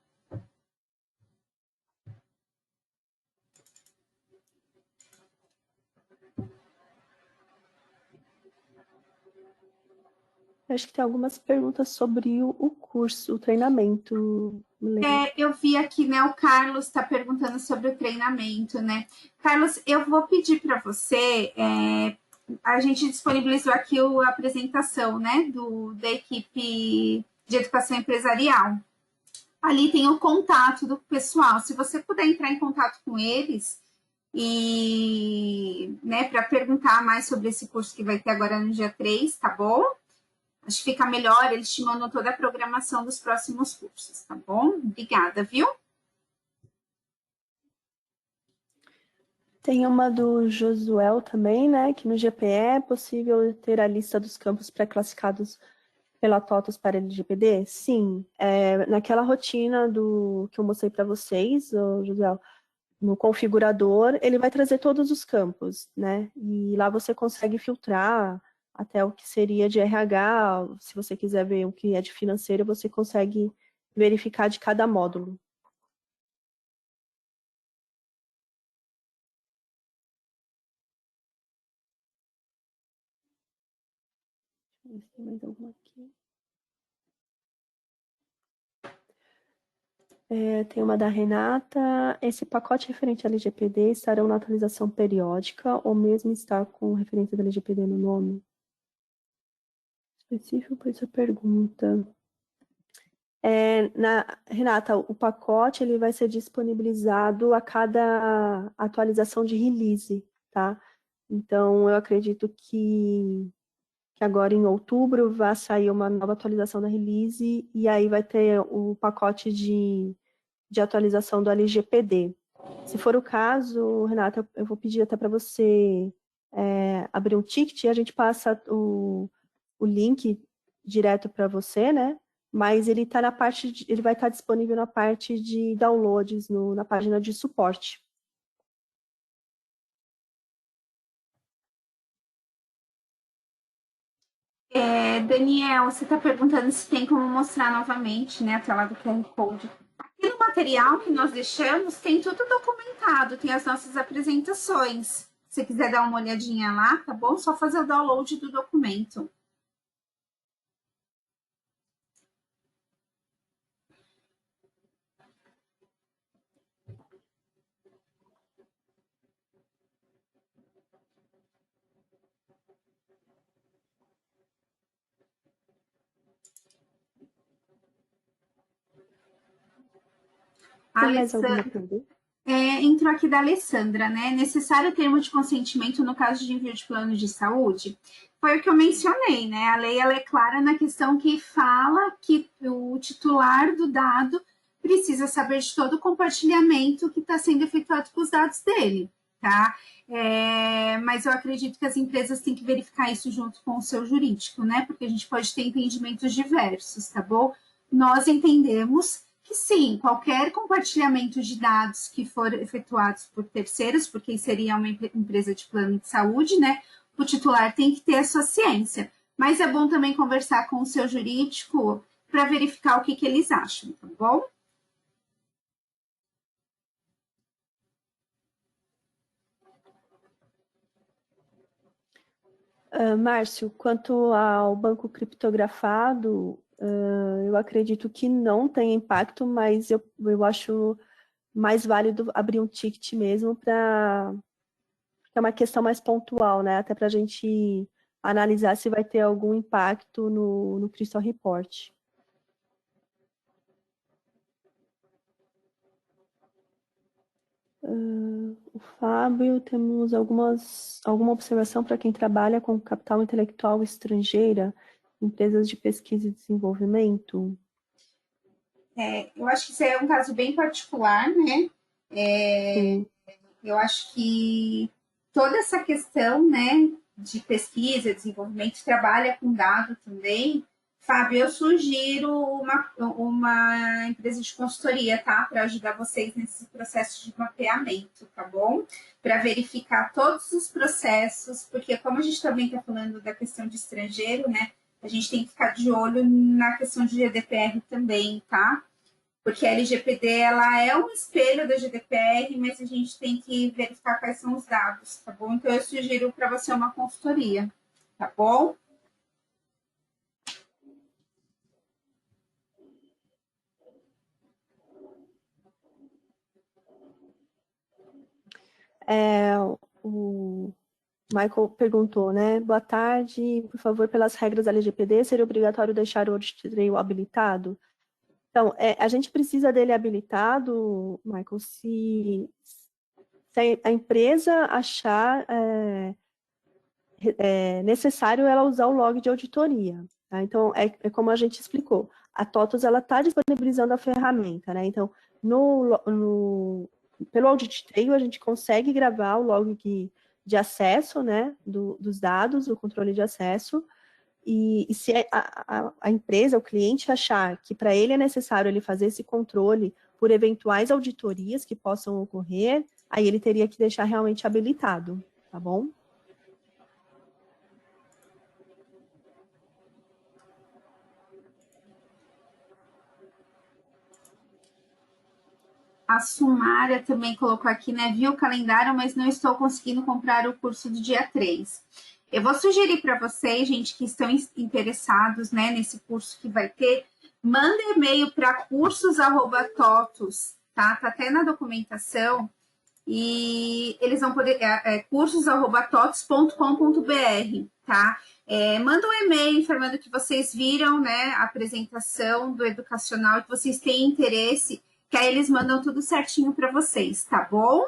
Acho que tem algumas perguntas sobre o curso, o treinamento. Eu vi aqui, né, o Carlos está perguntando sobre o treinamento, né? Carlos, eu vou pedir para você, a gente disponibilizou aqui a apresentação, né, da equipe de educação empresarial. Ali tem o contato do pessoal. Se você puder entrar em contato com eles e, né, para perguntar mais sobre esse curso que vai ter agora no dia 3, tá bom? Acho que fica melhor, eles te mandam toda a programação dos próximos cursos, tá bom? Obrigada, viu? Tem uma do Josuel também, né? Que no GPE é possível ter a lista dos campos pré-classificados pela TOTUS para LGPD? Sim. Naquela rotina que eu mostrei para vocês, Josuel, no configurador, ele vai trazer todos os campos, né? E lá você consegue filtrar até o que seria de RH, se você quiser ver o que é de financeiro, você consegue verificar de cada módulo. Deixa eu ver se tem mais alguma aqui. Tem uma da Renata. Esse pacote referente à LGPD estarão na atualização periódica ou mesmo está com referência da LGPD no nome? Específico para essa pergunta. Renata, o pacote ele vai ser disponibilizado a cada atualização de release, tá? Então, eu acredito que agora em outubro vai sair uma nova atualização da release e aí vai ter o pacote de atualização do LGPD. Se for o caso, Renata, eu vou pedir até para você abrir um ticket e a gente passa o link direto para você, né? Mas ele tá ele vai estar disponível na parte de downloads na página de suporte. Daniel, você está perguntando se tem como mostrar novamente, né, a tela do QR Code. Aqui no material que nós deixamos, tem tudo documentado, tem as nossas apresentações. Se quiser dar uma olhadinha lá, tá bom? Só fazer o download do documento. Tem mais alguma pergunta? Entrou aqui da Alessandra, né? Necessário termo de consentimento no caso de envio de plano de saúde? Foi o que eu mencionei, né? A lei ela é clara na questão que fala que o titular do dado precisa saber de todo o compartilhamento que está sendo efetuado com os dados dele, tá? Mas eu acredito que as empresas têm que verificar isso junto com o seu jurídico, né? Porque a gente pode ter entendimentos diversos, tá bom? Nós entendemos que sim, qualquer compartilhamento de dados que for efetuados por terceiros, porque seria uma empresa de plano de saúde, né? O titular tem que ter a sua ciência. Mas é bom também conversar com o seu jurídico para verificar o que eles acham, tá bom? Márcio, quanto ao banco criptografado, eu acredito que não tem impacto, mas eu acho mais válido abrir um ticket mesmo para é uma questão mais pontual, né? Até para a gente analisar se vai ter algum impacto no Crystal Report. O Fábio, temos alguma observação para quem trabalha com capital intelectual estrangeira, empresas de pesquisa e desenvolvimento? Eu acho que isso é um caso bem particular, né? Eu acho que toda essa questão, né, de pesquisa, desenvolvimento, trabalha com dado também. Fábio, eu sugiro uma empresa de consultoria, tá? Para ajudar vocês nesse processo de mapeamento, tá bom? Para verificar todos os processos, porque como a gente também está falando da questão de estrangeiro, né? A gente tem que ficar de olho na questão de GDPR também, tá? Porque a LGPD ela é um espelho da GDPR, mas a gente tem que verificar quais são os dados, tá bom? Então eu sugiro para você uma consultoria, tá bom? O Michael perguntou, né? Boa tarde, por favor, pelas regras da LGPD, seria obrigatório deixar o audit trail habilitado? Então, a gente precisa dele habilitado, Michael, se a empresa achar necessário ela usar o log de auditoria. Tá? Então, é como a gente explicou, a TOTUS está disponibilizando a ferramenta, né? Então, pelo Audit Trail, a gente consegue gravar o log de acesso, né, dos dados, o controle de acesso, e se a empresa, o cliente, achar que para ele é necessário ele fazer esse controle por eventuais auditorias que possam ocorrer, aí ele teria que deixar realmente habilitado, tá bom? A Sumária também colocou aqui, né? Vi o calendário, mas não estou conseguindo comprar o curso do dia 3. Eu vou sugerir para vocês, gente, que estão interessados, né, nesse curso que vai ter, manda e-mail para cursos@totus, tá? Tá até na documentação. E eles vão poder, cursos@totus.com.br, tá? Manda um e-mail informando que vocês viram, né, a apresentação do educacional e que vocês têm interesse, que aí eles mandam tudo certinho para vocês, tá bom?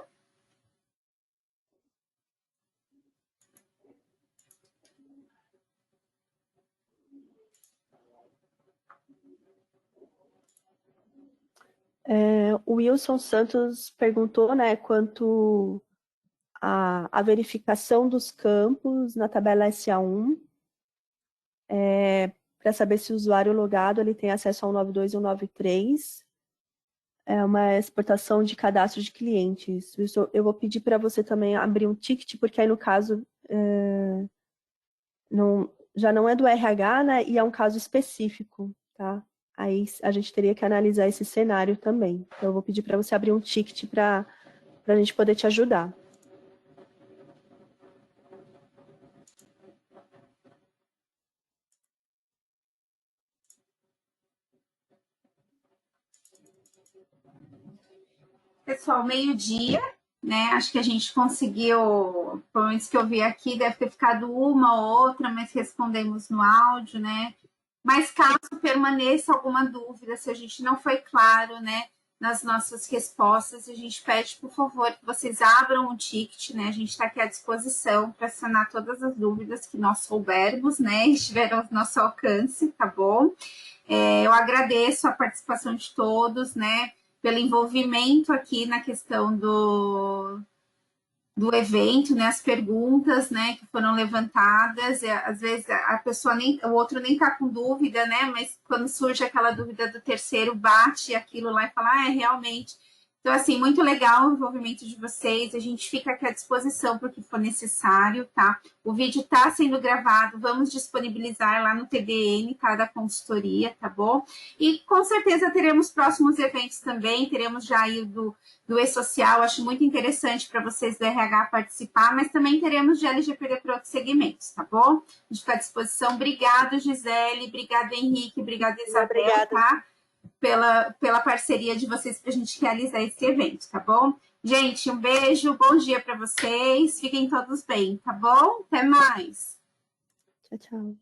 O Wilson Santos perguntou, né, quanto a verificação dos campos na tabela SA1, para saber se o usuário logado ele tem acesso ao 92 e ao 93, é uma exportação de cadastro de clientes. Wilson, eu vou pedir para você também abrir um ticket, porque aí no caso já não é do RH, né, e é um caso específico, tá? Aí a gente teria que analisar esse cenário também. Então eu vou pedir para você abrir um ticket para a gente poder te ajudar. Pessoal, meio-dia, né? Acho que a gente conseguiu, pelo menos que eu vi aqui, deve ter ficado uma ou outra, mas respondemos no áudio, né? Mas caso permaneça alguma dúvida, se a gente não foi claro, né, nas nossas respostas, a gente pede, por favor, que vocês abram o ticket, né? A gente está aqui à disposição para sanar todas as dúvidas que nós soubermos, né? E estiveram ao nosso alcance, tá bom? Eu agradeço a participação de todos, né? Pelo envolvimento aqui na questão do evento, né, as perguntas, né, que foram levantadas, às vezes a pessoa o outro nem tá com dúvida, né, mas quando surge aquela dúvida do terceiro, bate aquilo lá e fala, realmente. Então, assim, muito legal o envolvimento de vocês, a gente fica aqui à disposição para o que for necessário, tá? O vídeo está sendo gravado, vamos disponibilizar lá no TDN, tá, da consultoria, tá bom? E com certeza teremos próximos eventos também, teremos já aí do e-social, acho muito interessante para vocês do RH participar, mas também teremos de LGPD para outros segmentos, tá bom? A gente está à disposição. Obrigada, Gisele, obrigada, Henrique, obrigada, Isabel, obrigada. Tá? Pela parceria de vocês para a gente realizar esse evento, tá bom? Gente, um beijo, bom dia para vocês, fiquem todos bem, tá bom? Até mais. Tchau, tchau.